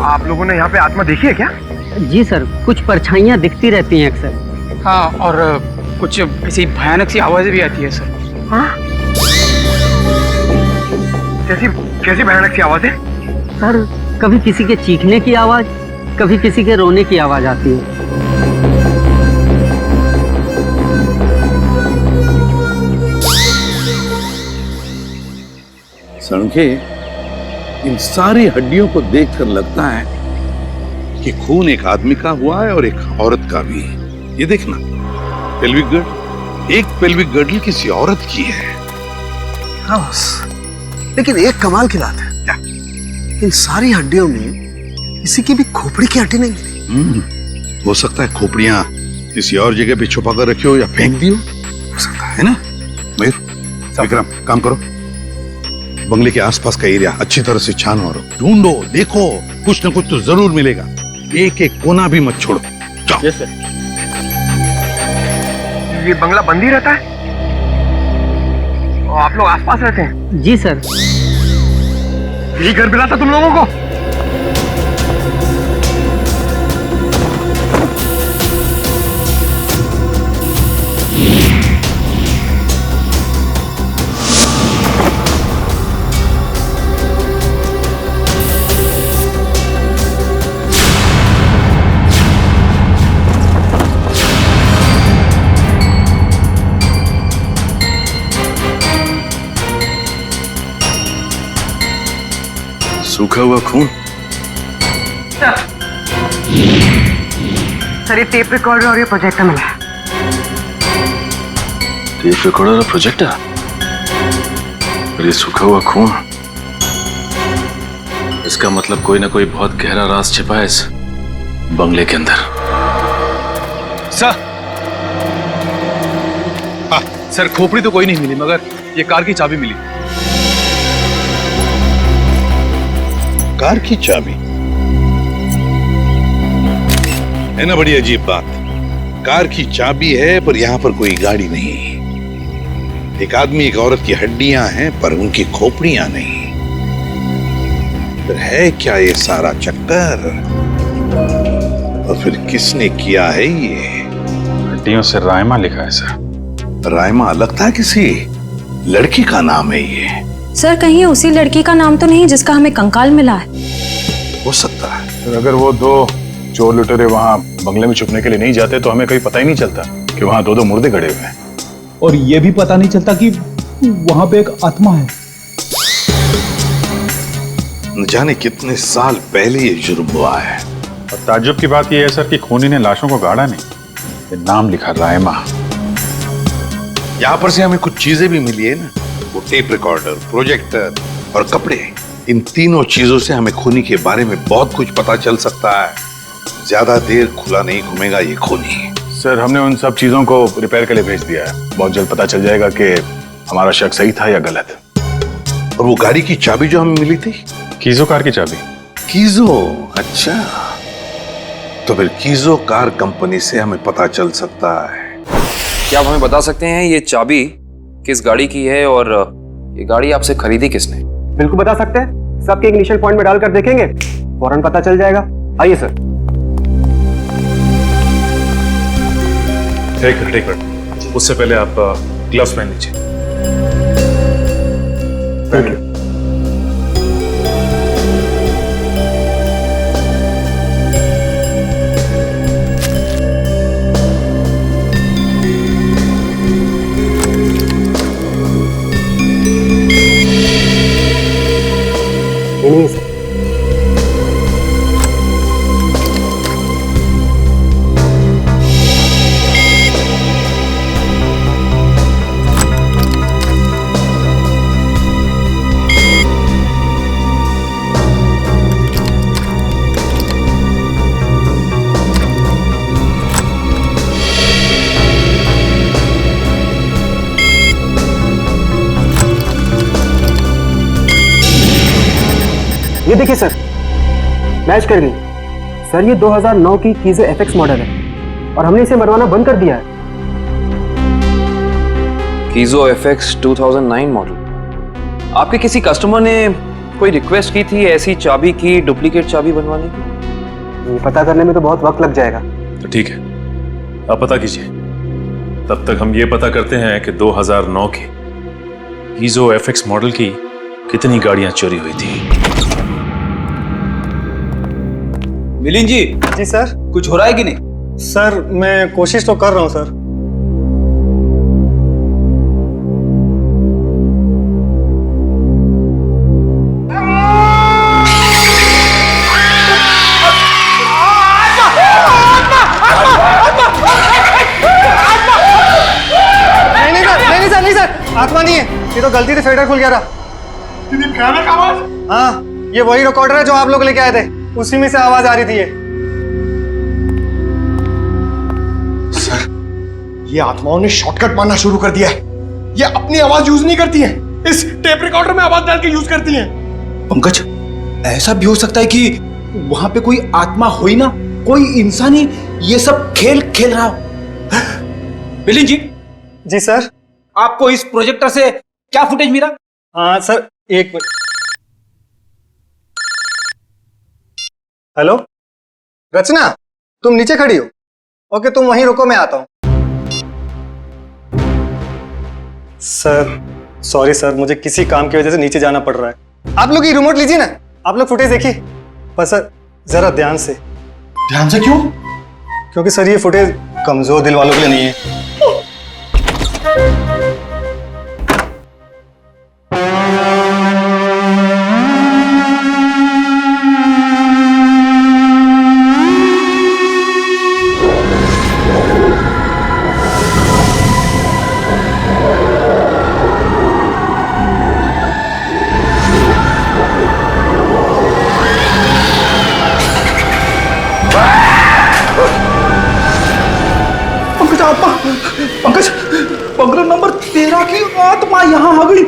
आप लोगों ने यहाँ पे आत्मा देखी है क्या? जी सर, कुछ परछाइयां दिखती रहती हैं अक्सर। हाँ, और कुछ ऐसी भयानक सी आवाजें भी आती है सर। हाँ? कैसी कैसी भयानक सी आवाजें? सर, कभी किसी के चीखने की आवाज, कभी किसी के रोने की आवाज आती है। सड़के, इन सारी हड्डियों को देखकर लगता है कि खून एक आदमी का हुआ है और एक औरत का भी। ये देखना, पेल्विक गर्ड, एक पेल्विक गर्डल किसी औरत की है। हाँ बस, लेकिन एक कमाल की बात है, क्या? इन सारी हड्डियों में किसी की भी खोपड़ी की हड्डी नहीं मिली। हो सकता है खोपड़ियां किसी और जगह पे छुपा कर रखी हो या फेंक दी हो सकता है ना। मयूर, विक्रम, काम करो, बंगले के आसपास का एरिया अच्छी तरह से छानो और ढूंढो, देखो, कुछ न कुछ तो जरूर मिलेगा। एक एक कोना भी मत छोड़ो। जाओ। Yes sir. ये बंगला बंद ही रहता है? और आप लोग आसपास रहते हैं? जी सर। ये घर मिला था तुम लोगों को? सूखा हुआ खून। सर ये टेप रिकॉर्डर और ये प्रोजेक्टर मिला है। टेप रिकॉर्डर और प्रोजेक्टर और ये सूखा हुआ खून, इसका मतलब कोई ना कोई बहुत गहरा राज छिपा है इस बंगले के अंदर। सर, हाँ सर, खोपड़ी तो कोई नहीं मिली, मगर ये कार की चाबी मिली। कार की चाबी है ना, बड़ी अजीब बात। कार की चाबी है पर यहां पर कोई गाड़ी नहीं। एक आदमी एक औरत की हड्डियां हैं पर उनकी खोपड़ियां नहीं। फिर है क्या ये सारा चक्कर? और फिर किसने किया है ये? हड्डियों से रायमा लिखा है सर। रायमा लगता है किसी लड़की का नाम है ये। सर, कहीं उसी लड़की का नाम तो नहीं जिसका हमें कंकाल मिला है? हो सकता है। अगर वो 2 चोर लुटेरे वहां बंगले में छुपने के लिए नहीं जाते तो हमें कहीं पता ही नहीं चलता कि वहां दो मुर्दे गड़े हुए हैं। और ये भी पता नहीं चलता कि वहां पे एक आत्मा है। न जाने कितने साल पहले ये जुर्म हुआ है। और ताज्जुब की बात यह है सर कि खूनी ने लाशों को गाड़ा नहीं, ये नाम लिखा रायमा। यहाँ पर से हमें कुछ चीजें भी मिली है ना, वो टेप रिकॉर्डर, प्रोजेक्टर और कपड़े। इन तीनों चीजों से हमें खूनी के बारे में बहुत कुछ पता चल सकता है। ज्यादा देर खुला नहीं घूमेगा ये खूनी। सर हमने उन सब चीजों को रिपेयर के लिए भेज दिया है। बहुत जल्द पता चल जाएगा कि हमारा शक सही था या गलत। और वो गाड़ी की चाबी जो हमें मिली थी, कीजो कार की चाबी। कीजो, अच्छा। तो फिर कीजो कार कंपनी से हमें पता चल सकता है। क्या आप हमें बता सकते हैं ये चाबी किस गाड़ी की है और ये गाड़ी आपसे खरीदी किसने? बिल्कुल बता सकते हैं। सबके इनिशियल पॉइंट में डालकर देखेंगे, फौरन पता चल जाएगा। आइए सर। एक मिनट, उससे पहले आप ग्लव्स पहन लीजिए। Thank you. नहीं सर। ये देखिए सर, मैच कर गई। सर ये 2009 की कीजो एफएक्स मॉडल है और हमने इसे मरवाना बंद कर दिया है। कीजो एफएक्स 2009 मॉडल। आपके किसी कस्टमर ने कोई रिक्वेस्ट की थी ऐसी चाबी की डुप्लीकेट चाबी बनवाने की? ये पता करने में तो बहुत वक्त लग जाएगा। तो ठीक है, आप पता कीजिए। तब तक हम ये पता करते हैं कि 2009 के कीजो एफएक्स मॉडल की कितनी गाड़ियां चोरी हुई थी। मिलिंद जी सर, कुछ हो रहा है कि नहीं? सर मैं कोशिश तो कर रहा हूं सर। नहीं सर, आत्मा नहीं है। ये तो गलती से फेडर खुल गया था। हाँ, ये वही रिकॉर्डर है जो आप लोग लेके आए थे, उसी में से आवाज आ रही थी। सर, ये आत्माओं ने शॉर्टकट मारना शुरू कर दिया है। ये अपनी आवाज यूज नहीं करती हैं, इस टेप रिकॉर्डर में आवाज डाल के यूज करती हैं। पंकज, ऐसा भी हो सकता है कि वहां पे कोई आत्मा हो ही ना, कोई इंसान ही ये सब खेल खेल रहा हो। मिलिंद जी। जी सर। आपको इस प्रोजेक्टर से क्या फुटेज मिला? हाँ सर, एक मिनट। हेलो रचना, तुम नीचे खड़ी हो? ओके, तुम वहीं रुको, मैं आता हूं। सर सॉरी सर, मुझे किसी काम की वजह से नीचे जाना पड़ रहा है। आप लोग ये रिमोट लीजिए ना, आप लोग फुटेज देखिए। पर सर जरा ध्यान से। ध्यान से क्यों? क्योंकि सर ये फुटेज कमजोर दिल वालों के लिए नहीं है। पंकज, बंगला नंबर 13 की आत्मा यहाँ आ गई।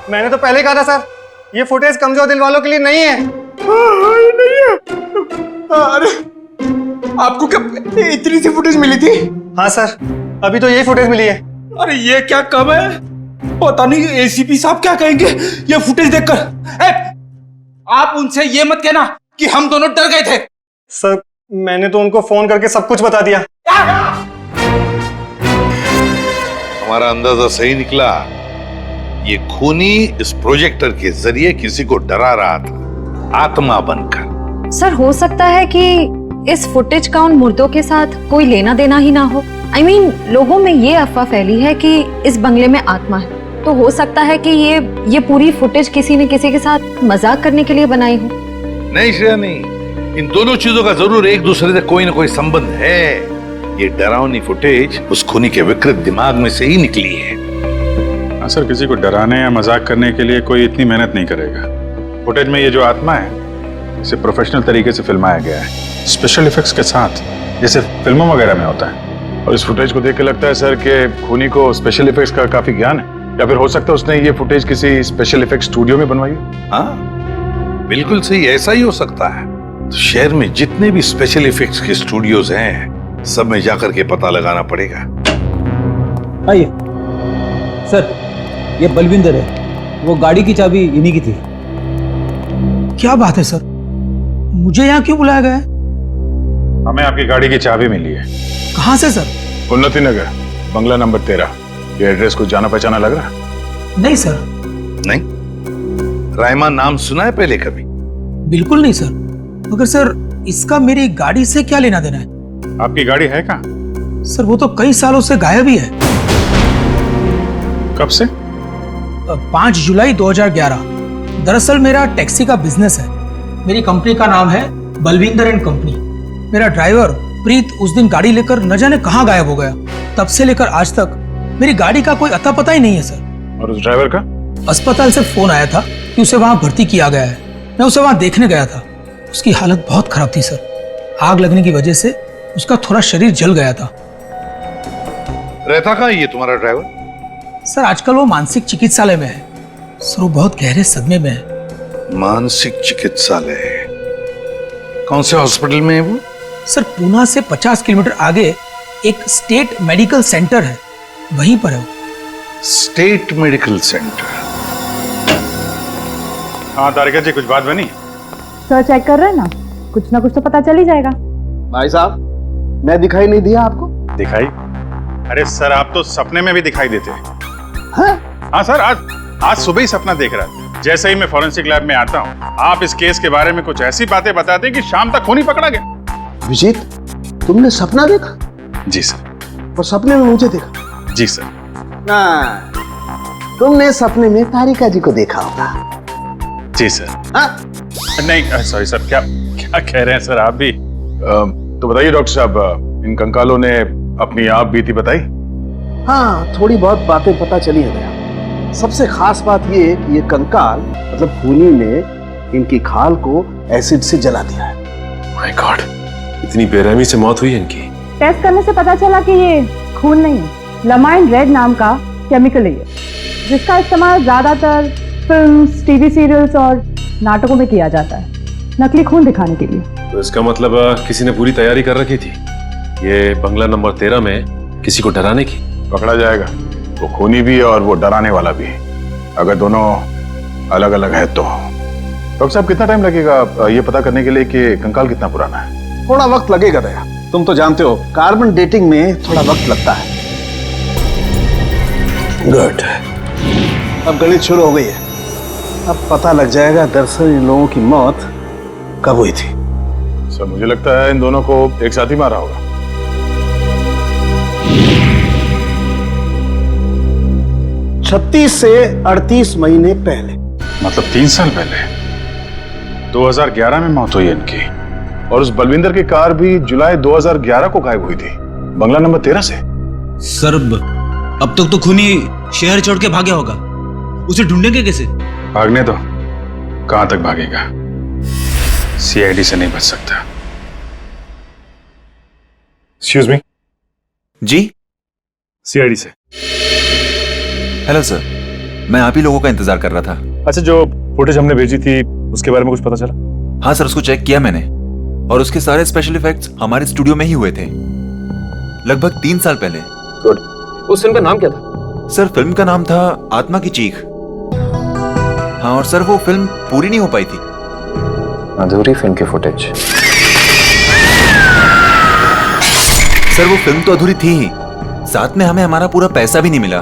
मैंने तो पहले कहा था सर, ये फुटेज कमजोर दिल वालों के लिए नहीं है। नहीं है। अरे आपको क्या इतनी सी फुटेज मिली थी? हाँ सर, अभी तो यही फुटेज मिली है। अरे ये क्या कम है, पता नहीं एसीपी साहब क्या कहेंगे ये फुटेज देखकर। आप उनसे ये मत कहना कि हम दोनों डर गए थे। सर मैंने तो उनको फोन करके सब कुछ बता दिया। हमारा अंदाजा सही निकला। ये खूनी इस प्रोजेक्टर के जरिए किसी को डरा रहा था, आत्मा बनकर। सर हो सकता है कि इस फुटेज का उन मुर्दों के साथ कोई लेना देना ही ना हो। I mean, लोगों में ये अफवाह फैली है कि इस बंगले में आत्मा है, तो हो सकता है कि ये पूरी फुटेज किसी ने किसी के साथ मजाक करने के लिए बनाई हो। नहीं श्रेया नहीं, इन दोनों चीजों का जरूर एक दूसरे से कोई ना कोई संबंध है। ये डरावनी फुटेज उस खूनी के विकृत दिमाग में से ही निकली है। हाँ सर, किसी को डराने या मजाक करने के लिए कोई इतनी मेहनत नहीं करेगा। फुटेज में ये जो आत्मा है इसे प्रोफेशनल तरीके से फिल्माया गया है, स्पेशल इफेक्ट्स के साथ, जैसे फिल्मों वगैरह में होता है। और इस फुटेज को देख के लगता है सर कि खूनी को स्पेशल इफेक्ट्स का काफी ज्ञान है, या फिर हो सकता है उसने ये फुटेज किसी स्पेशल इफेक्ट स्टूडियो में बनवाई। हाँ बिल्कुल सही, ऐसा ही हो सकता है। तो शहर में जितने भी स्पेशल इफेक्ट्स के स्टूडियोज हैं, सब में जाकर के पता लगाना पड़ेगा। आइए सर, ये बलविंदर है, वो गाड़ी की चाबी इन्हीं की थी। क्या बात है सर, मुझे यहाँ क्यों बुलाया गया है? हमें आपकी गाड़ी की चाबी मिली है। कहाँ से सर? उन्नति नगर, बंगला नंबर 13। ये एड्रेस कुछ जाना पहचाना लग रहा? नहीं सर। नहीं? रायमा नाम सुना है पहले कभी? बिल्कुल नहीं सर। मगर सर इसका मेरी गाड़ी से क्या लेना देना है? आपकी गाड़ी है कहाँ? सर वो तो कई सालों से गायब ही है। कब से? 5 जुलाई 2011। दरअसल मेरा टैक्सी का बिजनेस है। मेरी कंपनी का नाम है बलविंदर एंड कंपनी। मेरा ड्राइवर प्रीत उस दिन गाड़ी लेकर न जाने कहाँ गायब हो गया। तब से लेकर आज तक मेरी गाड़ी का कोई अता पता ही नहीं है सर। और उस ड्राइवर का? अस्पताल से फोन आया था कि उसे वहां भर्ती किया गया है। मैं उसे वहां देखने गया था। उसकी हालत बहुत खराब थी सर। आग लगने की वजह से उसका थोड़ा शरीर जल गया था। रहता कहाँ ये तुम्हारा ड्राइवर? सर आजकल वो मानसिक चिकित्सालय में है। सर वो बहुत गहरे सदमे में है। मानसिक चिकित्सालय? कौन से हॉस्पिटल में है वो? सर पूना से 50 किलोमीटर आगे एक स्टेट मेडिकल सेंटर है, वहीं पर है वो। State medical centre? हाँ तारिका जी, कुछ बात बनी? सर चेक कर रहे हैं ना, कुछ ना कुछ तो पता चल ही जाएगा। भाई साहब, मैं दिखाई नहीं दिया आपको? दिखाई? अरे सर आप तो सपने में भी दिखाई देते हैं। हाँ सर, आज सुबह ही सपना देख रहा था। जैसे ही मैं फॉरेंसिक लैब में आता हूँ, आप इस केस के बारे में कुछ ऐसी बातें बताते हैं कि शाम तक खूनी पकड़ा गया। विजीत, तुमने सपना देखा? जी सर। और सपने में मुझे देखा? जी सर। ना, तुमने सपने में तारिका जी को देखा होगा। जी सर। नहीं सॉरी सर, क्या कह रहे हैं सर आप भी? तो बताइए डॉक्टर साहब, इन कंकालों ने अपनी आप बीती बताई? हाँ, थोड़ी बहुत बातें पता चली है भैया। सबसे खास बात ये कि ये कंकाल मतलब खूनी ने इनकी खाल को एसिड से जला दिया है। माय गॉड, इतनी बेरहमी से मौत हुई इनकी। टेस्ट करने से पता चला कि ये खून नहीं है, लमाइन रेड नाम का केमिकल है, जिसका इस्तेमाल ज्यादातर फिल्म्स, टीवी सीरियल्स और नाटकों में किया जाता है नकली खून दिखाने के लिए। तो इसका मतलब किसी ने पूरी तैयारी कर रखी थी ये बंगला नंबर 13 में किसी को डराने की। पकड़ा जाएगा, वो खूनी भी और वो डराने वाला भी, अगर दोनों अलग अलग है तो। डॉक्टर साहब कितना टाइम लगेगा ये पता करने के लिए कि कंकाल कितना पुराना है? थोड़ा वक्त लगेगा दया, तुम तो जानते हो कार्बन डेटिंग में थोड़ा वक्त लगता है। गुड, अब गणित शुरू हो गई है। अब पता लग जाएगा दरअसल इन लोगों की मौत कब हुई थी। सर मुझे लगता है इन दोनों को एक साथ ही मारा होगा। 36 से 38 महीने पहले, मतलब 3 साल पहले। 2011 में मौत हुई इनकी। और उस बलविंदर की कार भी जुलाई 2011 को गायब हुई थी, बंगला नंबर 13 से। सर अब तक तो खूनी शहर छोड़ के भागा होगा, उसे ढूंढेंगे कैसे? भागने दो, कहां तक भागेगा? सीआईडी से नहीं बच सकता। Excuse me. जी? सीआईडी से। हेलो सर, मैं आप ही लोगों का इंतजार कर रहा था। अच्छा, जो फुटेज हमने भेजी थी उसके बारे में कुछ पता चला? हाँ सर, उसको चेक किया मैंने और उसके सारे स्पेशल इफेक्ट्स हमारे स्टूडियो में ही हुए थे, लगभग 3 साल पहले। गुड। उस फिल्म का नाम क्या था? सर फिल्म का नाम था आत्मा की चीख। हाँ, और सर वो फिल्म पूरी नहीं हो पाई थी। अधूरी फिल्म की फुटेज। सर वो फिल्म तो अधूरी थी ही, साथ में हमें हमारा पूरा पैसा भी नहीं मिला।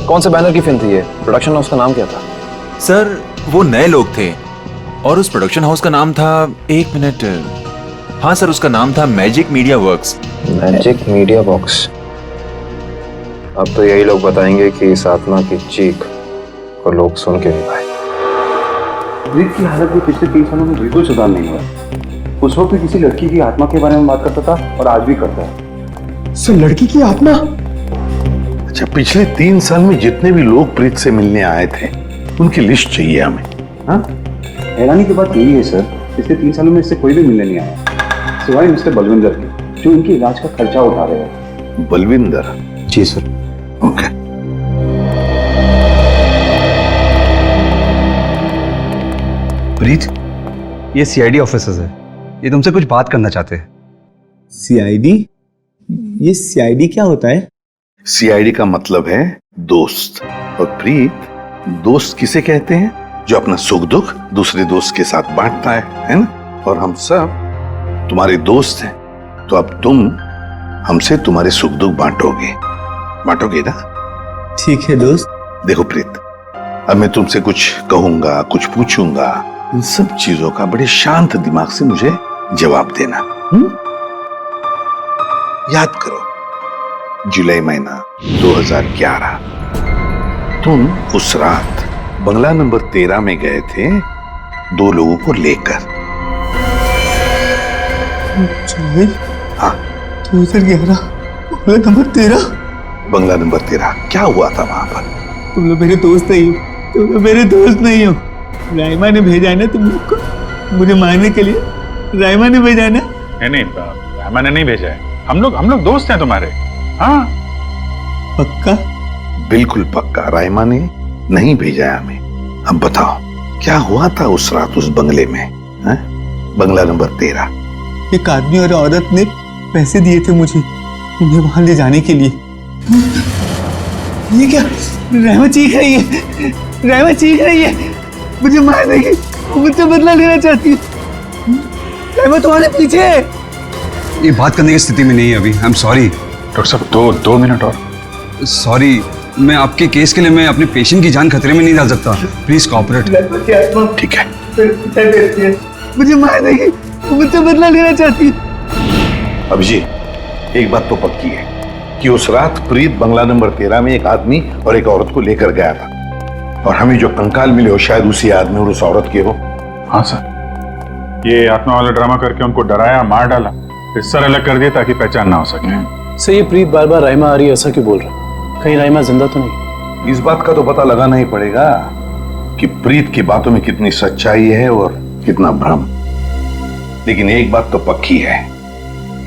कौन से बैनर की फिल्म थी ये? प्रोडक्शन हाउस का नाम क्या था? सर वो नए लोग थे और उस प्रोडक्शन हाउस का नाम था, एक मिनट, हाँ सर उसका नाम था magic media works. Magic media box. अब तो यही लोग बताएंगे कि इस आत्मा की चीख को लोग सुन के नहीं पाए। प्रीत की हालत भी पिछले 3 सालों में बिल्कुल सुधार नहीं हुआ। उस वक्त भी किसी लड़की की आत्मा के बारे में बात करता था और आज भी करता है। सर लड़की की आत्मा? अच्छा, पिछले 3 साल में जितने भी लोग प्रीत से मिलने आए थे उनकी लिस्ट चाहिए हमें। हाँ, हैरानी की बात यही है सर, पिछले 3 सालों में इससे कोई भी मिलने नहीं आया सिवाय मिस्टर बलविंदर के, जो इनके इलाज का खर्चा उठा रहे हैं। बलविंदर? जी सर। ओके। प्रीत, ये सीआईडी ऑफिसर्स है, ये तुमसे कुछ बात करना चाहते हैं। सीआईडी? ये सीआईडी क्या होता है? सीआईडी का मतलब है दोस्त। और प्रीत, दोस्त किसे कहते हैं? जो अपना सुख दुख दूसरे दोस्त के साथ बांटता है ना? और हम सब तुम्हारे दोस्त हैं, तो अब तुम हमसे तुम्हारे सुख दुख बांटोगे ना? ठीक है दोस्त। देखो प्रीत, अब मैं तुमसे कुछ कहूंगा, कुछ पूछूंगा, इन सब चीजों का बड़े शांत दिमाग से मुझे जवाब देना। याद करो, जुलाई महीना 2011, तुम उस रात बंगला नंबर 13 में गए थे 2 लोगों को लेकर। हाँ, 2011 बंगला नंबर 13। बंगला नंबर 13, क्या हुआ था वहां पर? तुम लोग मेरे दोस्त नहीं हो, तुम लोग मेरे दोस्त नहीं हो। राइमा ने भेजा है ना तुम लोग को मुझे मारने के लिए? राइमा ने भेजा है ना? नहीं, राइमा ने नहीं भेजा है। हम लोग दोस्त हैं तुम्हारे। हाँ पक्का? बिल्कुल पक्का, राइमा ने नहीं भेजा है हमें। अब बताओ क्या हुआ था उस रात उस बंगले में? बंगला नंबर 13। एक आदमी और औरत ने पैसे दिए थे मुझे उन्हें वहां ले जाने के लिए। ये क्या? राइमा चीख रही है, राइमा चीख रही है, मुझे मार देगी, मुझसे बदला लेना चाहती है। राइमा तुम्हारे पीछे है। ये बात करने की स्थिति में नहीं है अभी। आई एम सॉरी डॉक्टर साहब, 2 मिनट और। सॉरी, मैं आपके केस के लिए मैं अपने पेशेंट की जान खतरे में नहीं डाल सकता। Please cooperate. ठीक है। मुझे मार देगी, मुझसे बदला लेना चाहती है। अभिजीत, एक बात तो पक्की है कि उस रात प्रीत बंगला नंबर 13 में एक आदमी और एक औरत को लेकर गया था, और हमें जो कंकाल मिले हो शायद उसी आदमी और उस औरत के हो। हाँ सर, ये आत्मा वाला ड्रामा करके उनको डराया, मार डाला, फिर सर अलग कर दिया ताकि पहचान ना हो सके। सर, ये प्रीत बार बार राइमा आ रही है ऐसा क्यों बोल रहा है? कहीं राइमा जिंदा तो नहीं? इस बात का तो पता लगाना ही पड़ेगा कि प्रीत की बातों में कितनी सच्चाई है और कितना भ्रम। लेकिन एक बात तो पक्की है,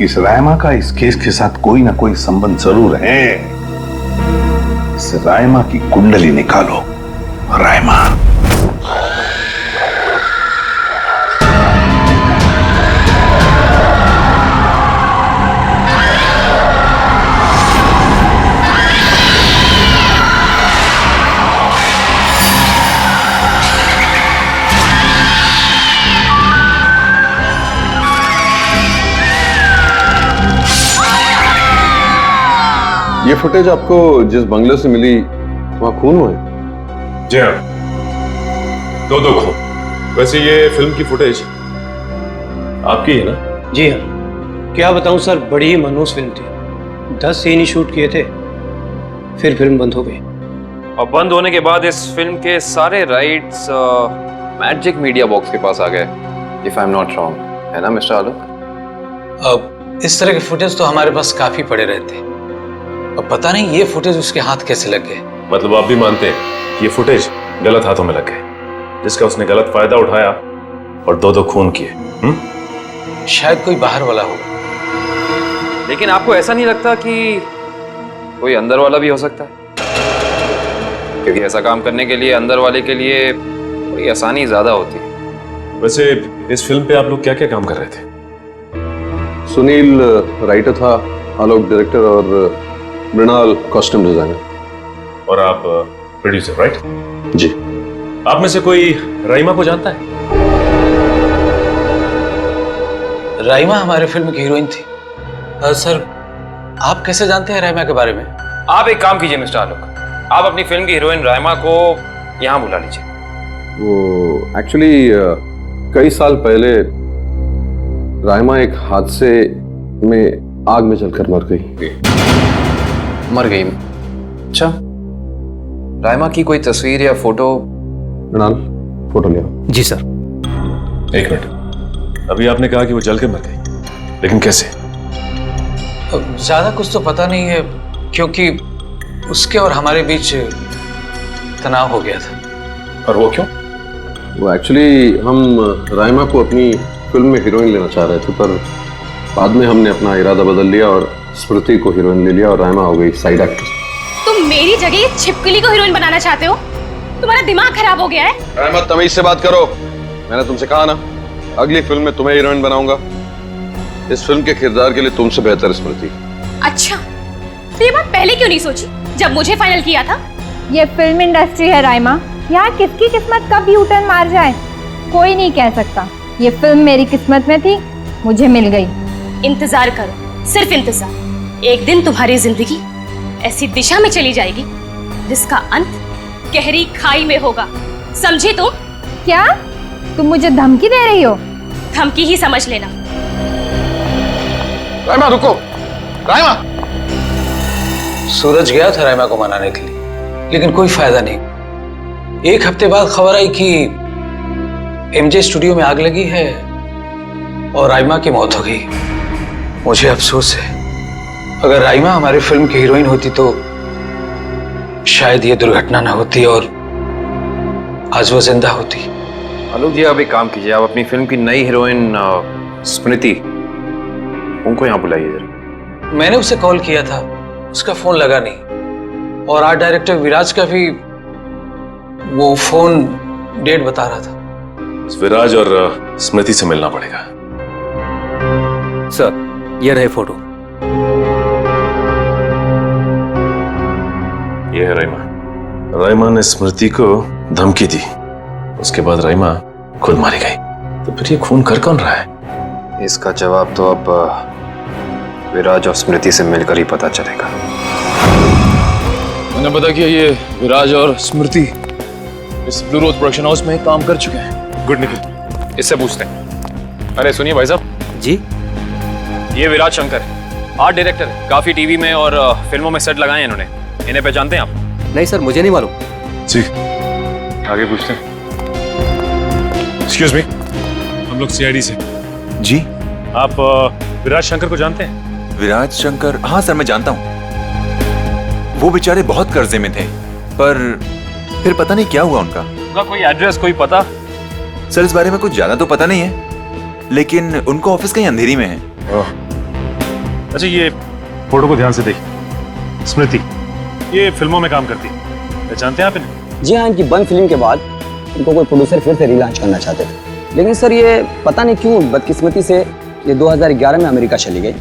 इस राइमा का इस केस के साथ कोई ना कोई संबंध जरूर है। इस राइमा की कुंडली निकालो। राइमा, ये फुटेज आपको जिस बंगले से मिली वहां खून हुआ है? जी हाँ, 2 खून। वैसे ये फिल्म की फुटेज आपकी है ना? जी हाँ। क्या बताऊं सर, बड़ी ही मनहूस फिल्म थी। 10 सीन ही शूट किए थे, फिर फिल्म बंद हो गई। और बंद होने के बाद इस फिल्म के सारे राइट्स मैजिक मीडिया बॉक्स के पास आ गए, if I am not wrong, है ना मिस्टर आलोक? अब इस तरह के फुटेज तो हमारे पास काफी पड़े रहते हैं, अब पता नहीं ये फुटेज उसके हाथ कैसे लग गए। मतलब आप भी मानते हैं कि ये फुटेज गलत हाथों में लग गए, जिसका उसने गलत फायदा उठाया और 2 खून किए? शायद कोई बाहर वाला होगा। लेकिन आपको ऐसा नहीं लगता कि कोई अंदर वाला भी हो सकता है? क्योंकि ऐसा काम करने के लिए अंदर वाले के लिए कोई आसानी ज्यादा होती है। वैसे इस फिल्म पे आप लोग क्या क्या काम कर रहे थे? सुनील राइटर था, आलोक डायरेक्टर और मृणाल कॉस्ट्यूम डिजाइनर। और आप प्रोड्यूसर, राइट? जी। आप में से कोई राइमा को जानता है? राइमा हमारे फिल्म की हीरोइन थी। सर आप कैसे जानते हैं राइमा के बारे में? आप एक काम कीजिए मिस्टर आलोक, आप अपनी फिल्म की हीरोइन राइमा को यहाँ बुला लीजिए। वो एक्चुअली कई साल पहले राइमा एक हादसे में आग में जलकर मर गई। मर गई? अच्छा, राइमा की कोई तस्वीर या फोटो? मृणाल, फोटो ले आओ। जी सर। एक मिनट, अभी आपने कहा कि वो जल के मर गई, लेकिन कैसे? ज्यादा कुछ तो पता नहीं है, क्योंकि उसके और हमारे बीच तनाव हो गया था। और वो क्यों? वो एक्चुअली हम राइमा को अपनी फिल्म में हीरोइन लेना चाह रहे थे, पर बाद में हमने अपना इरादा बदल लिया और स्मृति को हीरोइन ले लिया और राइमा हो गई साइड एक्ट्रेस। तुम मेरी जगह ये छिपकली को हीरोइन बनाना चाहते हो? तुम्हारा दिमाग खराब हो गया है? राइमा, तमीज से बात करो। मैंने तुमसे कहा ना, अगली फिल्म में तुम्हें हीरोइन बनाऊंगा। इस फिल्म के किरदार के लिए तुमसे बेहतर स्मृति। अच्छा, तो ये बात पहले क्यों नहीं सोची जब मुझे फाइनल किया था? ये फिल्म इंडस्ट्री है राइमा, यहाँ किसकी किस्मत कब यू टर्न मार जाए कोई नहीं कह सकता। ये फिल्म मेरी किस्मत में थी, मुझे मिल गई। इंतजार करो, सिर्फ इंतजार। एक दिन तुम्हारी जिंदगी ऐसी दिशा में चली जाएगी जिसका अंत गहरी खाई में होगा, समझी तुम? क्या तुम मुझे धमकी दे रही हो? धमकी ही समझ लेना। राइमा रुको, राइमा। सूरज गया था राइमा को मनाने के लिए, लेकिन कोई फायदा नहीं। एक हफ्ते बाद खबर आई कि एमजे स्टूडियो में आग लगी है और राइमा की मौत हो गई। मुझे अफसोस है, अगर राइमा हमारी फिल्म की हीरोइन होती तो शायद ये दुर्घटना ना होती और आज वो जिंदा होती। आलोक जी, आप एक काम कीजिए, आप अपनी फिल्म की नई हीरोइन स्मृति, उनको यहाँ बुलाइए जरा। मैंने उसे कॉल किया था, उसका फोन लगा नहीं, और आर्ट डायरेक्टर विराज का भी वो फोन डेट बता रहा था। विराज और स्मृति से मिलना पड़ेगा। सर, ये रहे फोटो। ये है राइमा। राइमा ने स्मृति को धमकी दी, उसके बाद राइमा खुद मारी गई। तो फिर ये खून कर कौन रहा है? इसका जवाब तो अब विराज और स्मृति से मिलकर ही पता चलेगा। मैंने पता किया, ये विराज और स्मृति इस ब्लू रोज प्रोडक्शन हाउस में काम कर चुके हैं। गुड निखिल, इससे पूछते हैं। अरे सुनिए भाई साहब जी, ये विराज शंकर है, आर्ट डायरेक्टर है, काफी टीवी में और फिल्मों में सेट लगाए हैं इन्होंने। इन्हें पहचानते हैं आप? नहीं सर, मुझे नहीं मालूम। जी, आगे पूछते हैं। एक्सक्यूज मी, हम लोग सीआईडी से। जी, आप विराज शंकर को जानते हैं? विराज शंकर? हाँ सर, मैं जानता हूँ। वो बेचारे बहुत कर्जे में थे, पर फिर पता नहीं क्या हुआ उनका। उनका कोई एड्रेस, कोई पता? सर, इस बारे में कुछ ज्यादा तो पता नहीं है, लेकिन उनका ऑफिस कहीं अंधेरी में है। अच्छा, ये फोटो को ध्यान से देखिए। स्मृति ये फिल्मों में काम करती है, पहचानते हैं आप इन्हें? जी हाँ, इनकी बंद फिल्म के बाद इनको कोई प्रोड्यूसर फिर से रिलॉन्च करना चाहते थे, लेकिन सर ये पता नहीं क्यों बदकिस्मती से ये 2011 में अमेरिका चली गई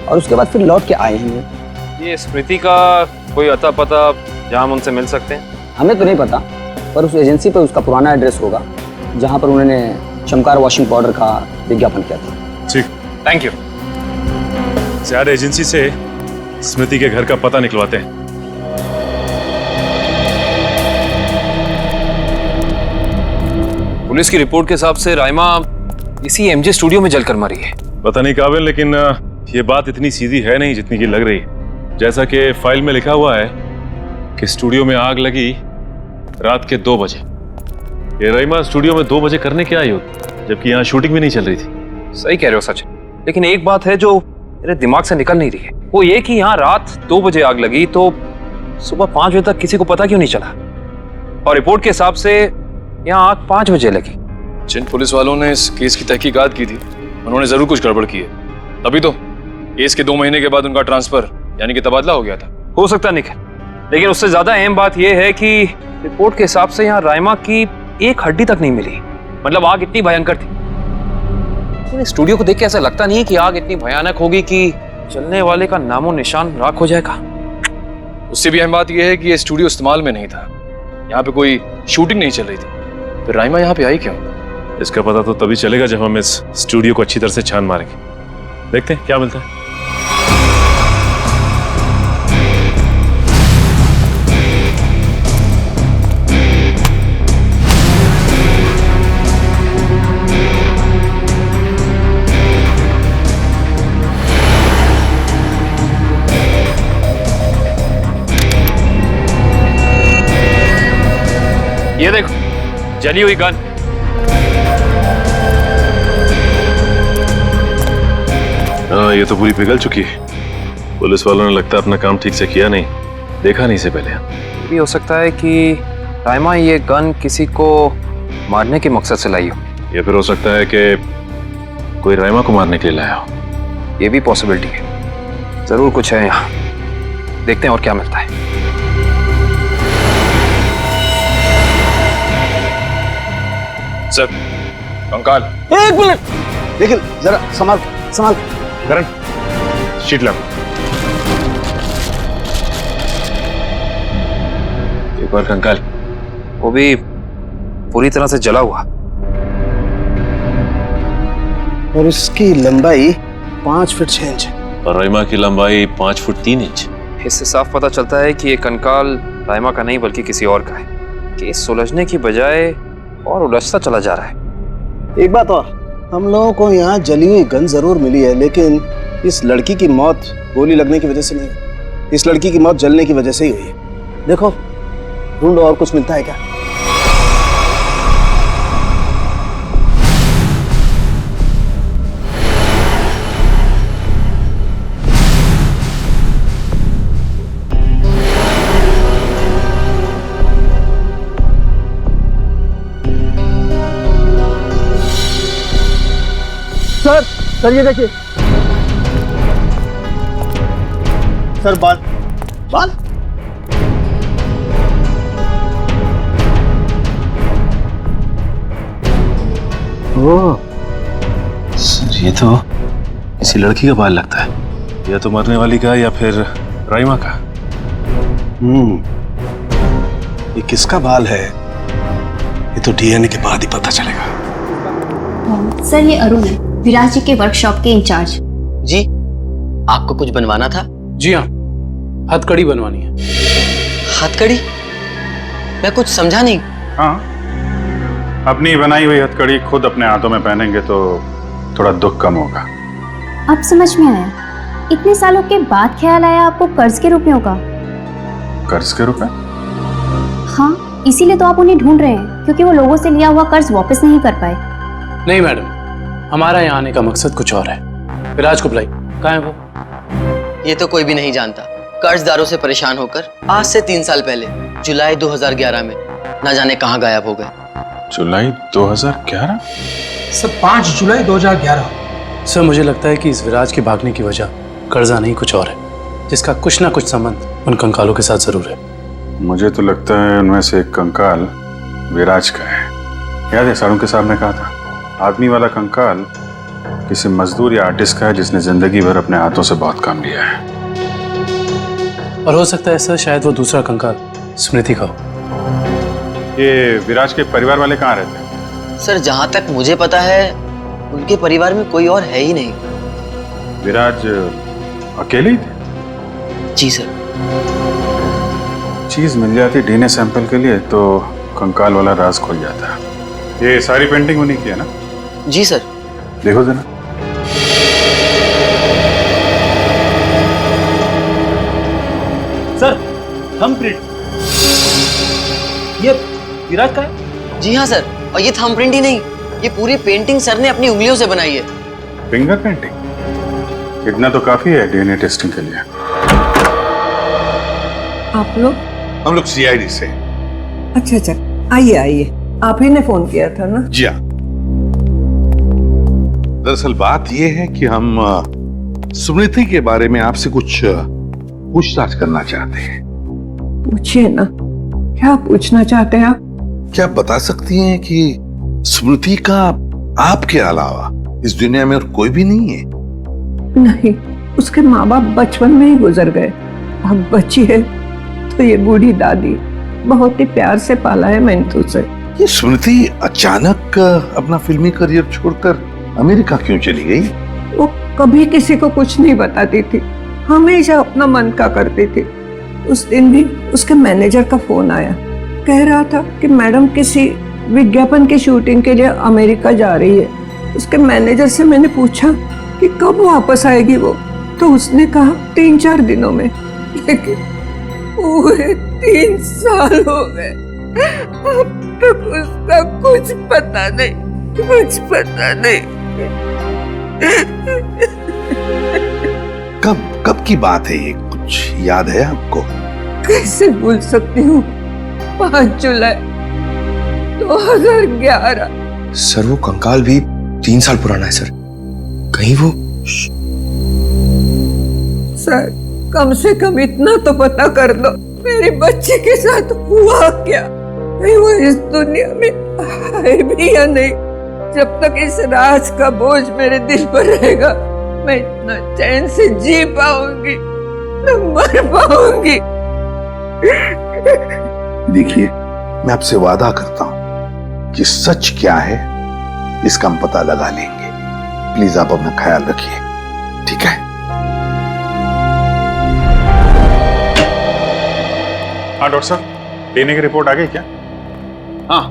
और उसके बाद फिर लौट के आए हैं। ये स्मृति का कोई अता पता जहाँ हम उनसे मिल सकते हैं? हमें तो नहीं पता, पर उस एजेंसी पर उसका पुराना एड्रेस होगा जहाँ पर उन्होंने चमकार वॉशिंग पाउडर का विज्ञापन किया था। ठीक, थैंक यू। यार, एजेंसी से स्मृति के घर का पता निकलवाते हैं। पुलिस की रिपोर्ट के हिसाब से राइमा इसी एमजे स्टूडियो में जलकर मरी है। पता नहीं काबिल, लेकिन ये बात इतनी सीधी है नहीं जितनी की लग रही है। जैसा कि फाइल में लिखा हुआ है कि स्टूडियो में आग लगी रात के 2 बजे। ये राइमा स्टूडियो में 2 बजे करने क्या आई होती, जबकि यहाँ शूटिंग भी नहीं चल रही थी। सही कह रहे हो सचिन, लेकिन एक बात है जो मेरे दिमाग से निकल नहीं रही है, वो ये कि यहाँ रात 2 बजे आग लगी तो सुबह 5 बजे तक किसी को पता क्यों नहीं चला? और रिपोर्ट के हिसाब से यहाँ आग 5 बजे लगी। जिन पुलिस वालों ने इस केस की तहकीकात की थी, उन्होंने जरूर कुछ गड़बड़ की है, तभी तो केस के 2 महीने के बाद उनका ट्रांसफर यानी कि तबादला हो गया था। हो सकता है निखिल, लेकिन उससे ज्यादा अहम बात यह है कि रिपोर्ट के हिसाब से यहाँ राइमा की एक हड्डी तक नहीं मिली। मतलब आग इतनी भयंकर थी, स्टूडियो को देख के ऐसा लगता नहीं कि आग इतनी भयानक होगी कि चलने वाले का नामो निशान राख हो जाएगा। उससे भी अहम बात यह है कि ये स्टूडियो इस्तेमाल में नहीं था, यहाँ पे कोई शूटिंग नहीं चल रही थी। फिर राइमा यहाँ पे आई क्यों? इसका पता तो तभी चलेगा जब हम इस स्टूडियो को अच्छी तरह से छान मारेंगे। देखते हैं क्या मिलता है। ये देखो, जली हुई गन। हाँ, ये तो पूरी पिघल चुकी है। पुलिस वालों ने लगता है अपना काम ठीक से किया नहीं, देखा नहीं इसे पहले। ये भी हो सकता है कि राइमा ये गन किसी को मारने के मकसद से लाई हो, या फिर हो सकता है कि कोई राइमा को मारने के लिए लाया हो। ये भी पॉसिबिलिटी है। जरूर कुछ है यहाँ, देखते हैं और क्या मिलता है। सर, कंकाल। एक मिनट, देखिए जरा संभाल संभाल। करण, शीट ला। एक बार कंकाल, वो भी पूरी तरह से जला हुआ, और इसकी लंबाई 5 फीट 6 इंच। और राइमा की लंबाई 5 फुट 3 इंच। इससे साफ पता चलता है कि ये कंकाल राइमा का नहीं बल्कि किसी और का है। केस सुलझने की बजाय और उलझता चला जा रहा है। एक बात और, हम लोगों को यहाँ जली हुई गन जरूर मिली है, लेकिन इस लड़की की मौत गोली लगने की वजह से नहीं, इस लड़की की मौत जलने की वजह से ही हुई है। देखो, ढूंढो और कुछ मिलता है क्या। सर ये देखिए सर, बाल बाल। ओह सर, ये तो किसी लड़की का बाल लगता है, या तो मरने वाली का या फिर राइमा का। ये किसका बाल है, ये तो डीएनए के बाद ही पता चलेगा। सर ये अरुण है, विराज जी के वर्कशॉप के इंचार्ज। जी, आपको कुछ बनवाना था? जी हाँ, हथकड़ी बनवानी है। हथकड़ी? मैं कुछ समझा नहीं। हाँ, अपनी बनाई हुई हथकड़ी खुद अपने हाथों में पहनेंगे तो थोड़ा दुख कम होगा। अब समझ में आया, इतने सालों के बाद ख्याल आया आपको कर्ज के रुपयों का। कर्ज के रुपए? हाँ, इसीलिए तो आप उन्हें ढूंढ रहे हैं, क्योंकि वो लोगों से लिया हुआ कर्ज वापस नहीं कर पाए। नहीं मैडम, हमारा यहाँ आने का मकसद कुछ और है। विराज को बुलाई, कहाँ है वो? ये तो कोई भी नहीं जानता। कर्जदारों से परेशान होकर आज से 3 साल पहले जुलाई 2011 में न जाने कहाँ गायब हो गए। जुलाई 2011? सर 5 जुलाई 2011। सर मुझे लगता है कि इस विराज के भागने की वजह कर्जा नहीं कुछ और है, जिसका कुछ ना कुछ संबंध उन कंकालों के साथ जरूर है। मुझे तो लगता है उनमें से एक कंकाल विराज का है। याद है सारुण के साहब ने कहा था, आदमी वाला कंकाल किसी मजदूर या आर्टिस्ट का है जिसने जिंदगी भर अपने हाथों से बहुत काम लिया है। और हो सकता है सर शायद वो दूसरा कंकाल स्मृति का हो। ये विराज के परिवार वाले कहाँ रहते हैं? सर जहां तक मुझे पता है उनके परिवार में कोई और है ही नहीं। विराज अकेले ही थे? जी सर। चीज मिल जाती डीएनए सैंपल के लिए तो कंकाल वाला राज खुल जाता। ये सारी पेंटिंग उन्हीं की है ना? जी सर। देखो जरा। सर, थंबप्रिंट ये विराज का है? जी हाँ सर, और ये थंबप्रिंट ही नहीं, ये पूरी पेंटिंग सर ने अपनी उंगलियों से बनाई है। Finger painting? इतना तो काफी है डीएनए टेस्टिंग के लिए। आप लोग? हम लोग सीआईडी से। अच्छा अच्छा, आइए आइए, आप ही ने फोन किया था ना? जी हाँ। दरअसल बात यह है कि हम स्मृति के बारे में आपसे कुछ पूछताछ करना चाहते हैं। पूछिए ना, क्या पूछना चाहते हैं आप? क्या आप बता सकती हैं कि स्मृति का आपके अलावा इस दुनिया में और कोई भी नहीं है? नहीं, उसके माँ बाप बचपन में ही गुजर गए। अब बची है तो ये बूढ़ी दादी, बहुत ही प्यार से पाला है मैंने उसे। ये स्मृति अचानक अपना फिल्मी करियर छोड़कर अमेरिका क्यों चली गई? वो कभी किसी को कुछ नहीं बताती थी, हमेशा अपना मन का करती थी। उस दिन भी उसके मैनेजर का फोन आया, कह रहा था कि मैडम किसी विज्ञापन की शूटिंग के लिए अमेरिका जा रही है। उसके मैनेजर से मैंने पूछा कि कब वापस आएगी वो, तो उसने कहा 3-4 दिनों में। लेकिन पूरे 3 साल हो गए, अब तक उसका कुछ पता नहीं, कुछ पता नहीं। कब की बात है ये, कुछ याद है आपको? कैसे भूल सकती हूँ, 5 जुलाई 2011। सर वो कंकाल भी 3 साल पुराना है सर, कहीं वो। सर कम से कम इतना तो पता कर दो, मेरी बच्ची के साथ हुआ क्या, कहीं वो इस दुनिया में है भी या नहीं। जब तक इस राज का बोझ मेरे दिल पर रहेगा, मैं इतना चैन से जी पाऊंगी, न मर पाऊंगी। देखिए, मैं आपसे वादा करता हूं कि सच क्या है इसका हम पता लगा लेंगे। प्लीज आप अपना ख्याल रखिए, ठीक है? हाँ डॉक्टर साहब, डीएनए की रिपोर्ट आ गई क्या? हाँ,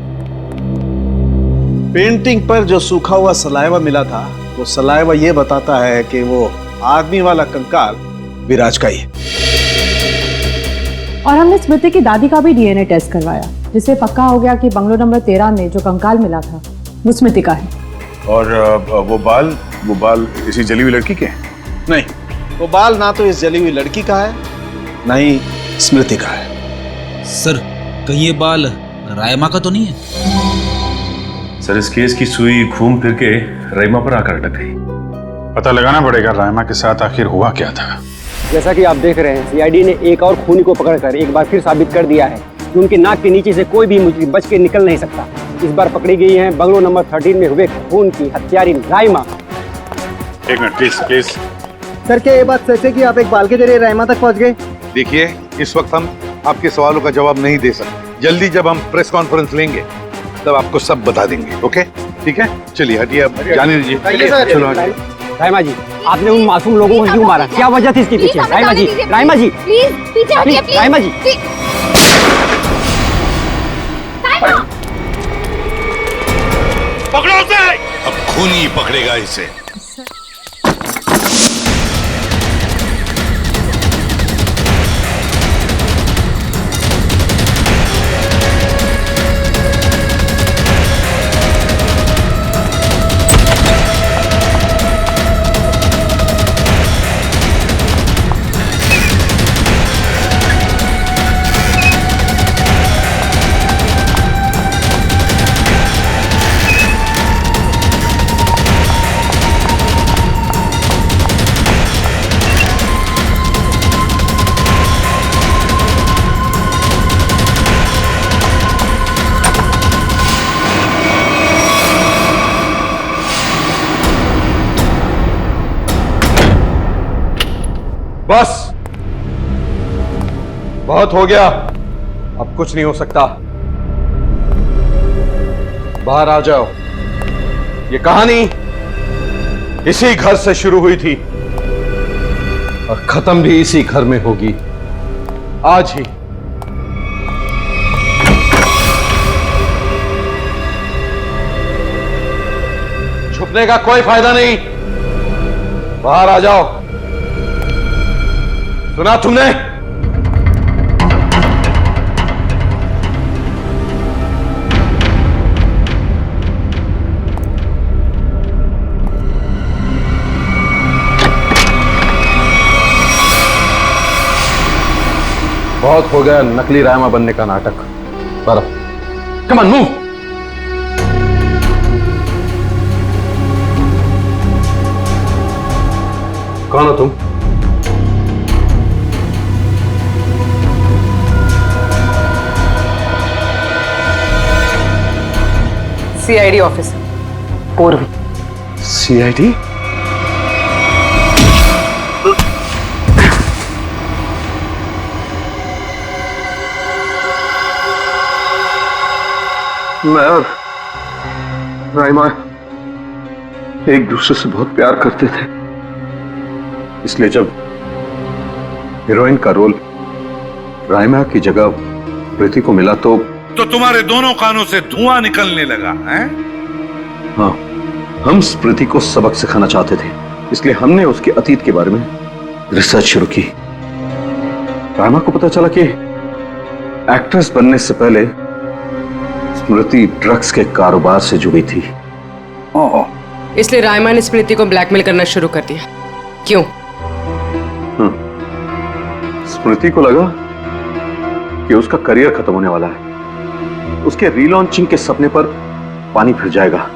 पेंटिंग पर जो सूखा हुआ सलाइवा मिला था, वो सलाइवा ये बताता है कि वो आदमी वाला कंकाल विराज का ही है। और हमने स्मृति की दादी का भी डीएनए टेस्ट करवाया, जिससे पक्का हो गया कि बंगलो नंबर 13 में जो कंकाल मिला था वो स्मृति का है। और वो बाल इसी जली हुई लड़की के? नहीं, वो बाल ना तो इस जली हुई लड़की का है, ना ही स्मृति का है। सर कहीं ये बाल रायमा का तो नहीं है? सर इस केस की सुई घूम फिर के रायमा पर आकर अटक गई। पता लगाना पड़ेगा रायमा के साथ आखिर हुआ क्या था। जैसा कि आप देख रहे हैं, सीआईडी ने एक और खूनी को पकड़कर एक बार फिर साबित कर दिया है कि उनके नाक के नीचे से कोई भी मुजरिम बच के निकल नहीं सकता। इस बार पकड़ी गई है बंगलो नंबर 13 में हुए खून की हत्यारी रायमा। एक मिनट प्लीज। सर क्या ये बात सच है कि आप एक बाल के जरिए रायमा तक पहुंच गए? देखिए, इस वक्त हम आपके सवालों का जवाब नहीं दे सकते। जल्दी जब हम प्रेस कॉन्फ्रेंस लेंगे तब आपको सब बता देंगे। ओके, ठीक है? चलिए हटिए, अब जाने दीजिए। चलो हटिए। रायमा जी, आपने उन मासूम लोगों को क्यों मारा? क्या वजह थी इसके पीछे? रायमा जी, रायमा जी, प्लीज पीछे हटिए, प्लीज। रायमा जी, पकड़ो उसे। अब खून ही पकड़ेगा इसे। बस बहुत हो गया, अब कुछ नहीं हो सकता। बाहर आ जाओ। ये कहानी इसी घर से शुरू हुई थी और खत्म भी इसी घर में होगी, आज ही। छुपने का कोई फायदा नहीं, बाहर आ जाओ। सुना तुमने? बहुत हो गया नकली रायमा बनने का नाटक। पर कम ऑन मूव। कौन हो तुम? सीआईडी ऑफिसर पूर्वी। सीआईडी? मैं और रायमा एक दूसरे से बहुत प्यार करते थे, इसलिए जब हीरोइन का रोल राइमा की जगह प्रीति को मिला तो तुम्हारे दोनों कानों से धुआं निकलने लगा है? हाँ, हम स्मृति को सबक सिखाना चाहते थे, इसलिए हमने उसके अतीत के बारे में रिसर्च शुरू की। राइमा को पता चला कि एक्ट्रेस बनने से पहले स्मृति ड्रग्स के कारोबार से जुड़ी थी। इसलिए राइमा ने स्मृति को ब्लैकमेल करना शुरू कर दिया। क्यों? स्मृति को लगा कि उसका करियर खत्म होने वाला है, उसके रीलॉन्चिंग के सपने पर पानी फिर जाएगा,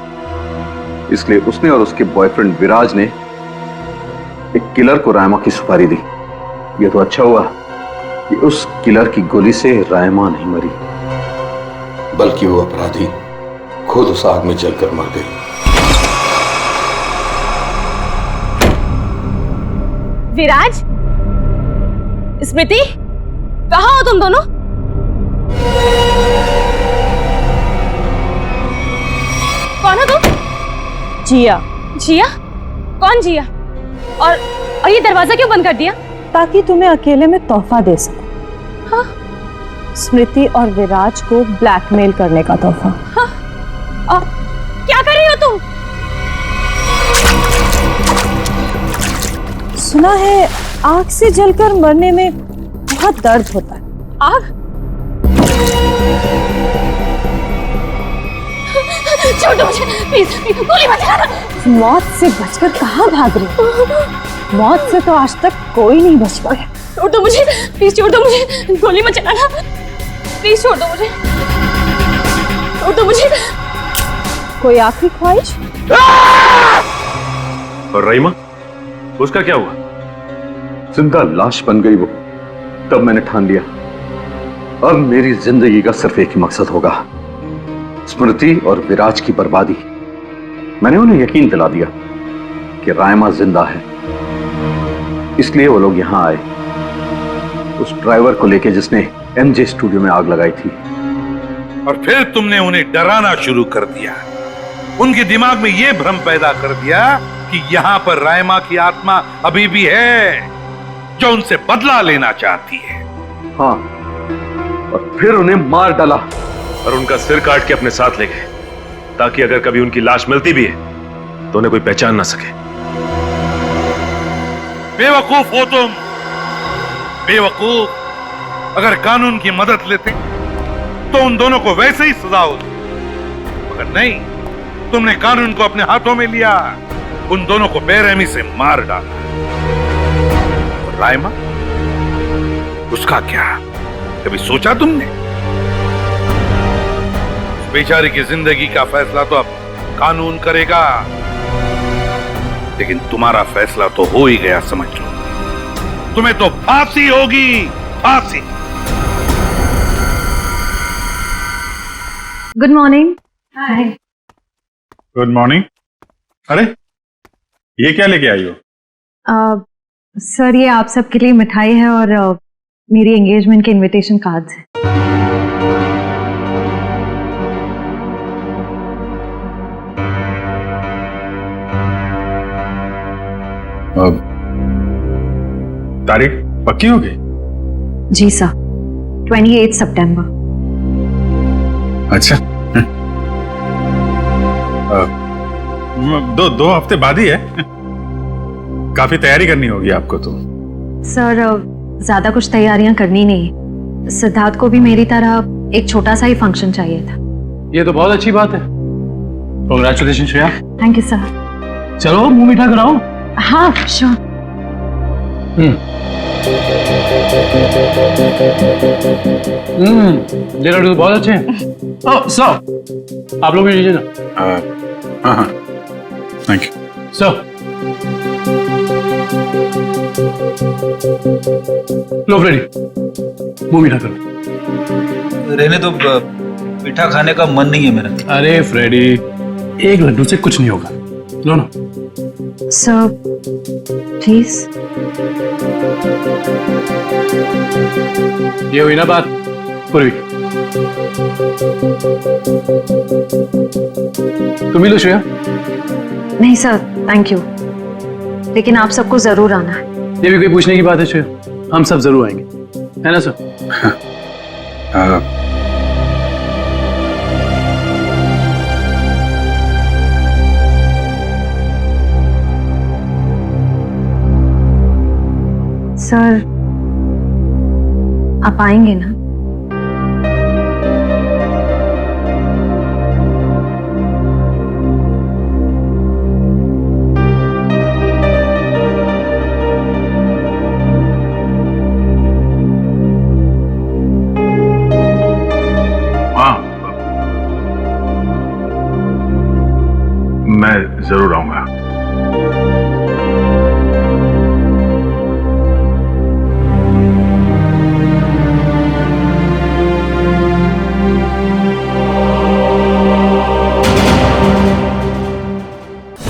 इसलिए उसने और उसके बॉयफ्रेंड विराज ने एक किलर को राइमा की सुपारी दी। यह तो अच्छा हुआ कि उस किलर की गोली से राइमा नहीं मरी, बल्कि वो अपराधी खुद उस आग में जलकर मर गई। विराज, स्मृति, कहाँ हो तुम दोनों? कौन हो तुम? जिया। जिया? कौन जिया? और ये दरवाजा क्यों बंद कर दिया? ताकि तुम्हें अकेले में तोहफा दे सकूं। हाँ? स्मृति और विराज को ब्लैकमेल करने का तोहफा। हाँ? और क्या कर रही हो तुम? सुना है आग से जलकर मरने में बहुत दर्द होता है। आग? छोड़ दो मुझे, प्लीज, गोली मत चलाना। मौत से बचकर कहाँ भाग रही हो? मौत से तो आज तक कोई नहीं बच पाया। छोड़ दो मुझे, प्लीज छोड़ दो मुझे, गोली मत चलाना, प्लीज छोड़ दो मुझे, छोड़ दो मुझे। कोई आखिरी ख्वाहिश? और रहीमा, उसका क्या हुआ? जिंदा लाश बन गई वो। तब मैंने ठान लिया, अब मेरी जिंदगी का सिर्फ एक ही मकसद होगा, स्मृति और विराज की बर्बादी। मैंने उन्हें यकीन दिला दिया कि राइमा जिंदा है, इसलिए वो लोग यहां आए, उस ड्राइवर को लेके जिसने एमजे स्टूडियो में आग लगाई थी। और फिर तुमने उन्हें डराना शुरू कर दिया, उनके दिमाग में यह भ्रम पैदा कर दिया कि यहां पर राइमा की आत्मा अभी भी है जो उनसे बदला लेना चाहती है। हाँ, और फिर उन्हें मार डाला और उनका सिर काट के अपने साथ ले गए, ताकि अगर कभी उनकी लाश मिलती भी है तो उन्हें कोई पहचान ना सके। बेवकूफ हो तुम, बेवकूफ। अगर कानून की मदद लेते तो उन दोनों को वैसे ही सजा होती, मगर नहीं, तुमने कानून को अपने हाथों में लिया, उन दोनों को बेरहमी से मार डाला। और राइमा, उसका क्या? कभी सोचा तुमने? उस बेचारी की जिंदगी का फैसला तो अब कानून करेगा, लेकिन तुम्हारा फैसला तो हो ही गया, समझ लो। तुम्हें तो फांसी होगी, फांसी। Good morning. Hi. Good morning. अरे ये क्या लेके आई हो? सर, ये आप सबके लिए मिठाई है और मेरी एंगेजमेंट के इनविटेशन कार्ड्स हैं। तारीख पक्की हो गई? जी सर, 28 सितंबर। अच्छा। दो हफ्ते बाद ही है। काफी तैयारी करनी होगी आपको तो। सर, ज्यादा कुछ तैयारियां करनी नहीं, सिद्धार्थ को भी मेरी तरह एक छोटा सा ही फंक्शन चाहिए था। ये तो बहुत अच्छी बात है। Congratulation Shreya. Thank you sir. चलो मुंह मीठा कराओ। हाँ श्योर। ये लड्डू तो बहुत अच्छे हैं। ओह सर, आप लोग भी लीजिए ना। हाँ, थैंक यू सर। लो फ्रेडी, मुंह मीठा करो। रहने तो मीठा खाने का मन नहीं है मेरा। अरे फ्रेडी, एक लड्डू से कुछ नहीं होगा, लो ना। Sir please. ये हुई ना बात पूर्वी। तुम ही लो श्रेया। नहीं सर, थैंक यू, लेकिन आप सबको जरूर आना है। ये भी कोई पूछने की बात है श्रेया? हम सब जरूर आएंगे, है ना सर? सर, आप आएंगे ना? मैं जरूर आऊंगा।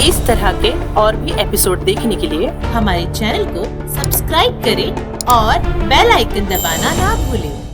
इस तरह के और भी एपिसोड देखने के लिए हमारे चैनल को सब्सक्राइब करें और बेल आइकन दबाना ना भूलें।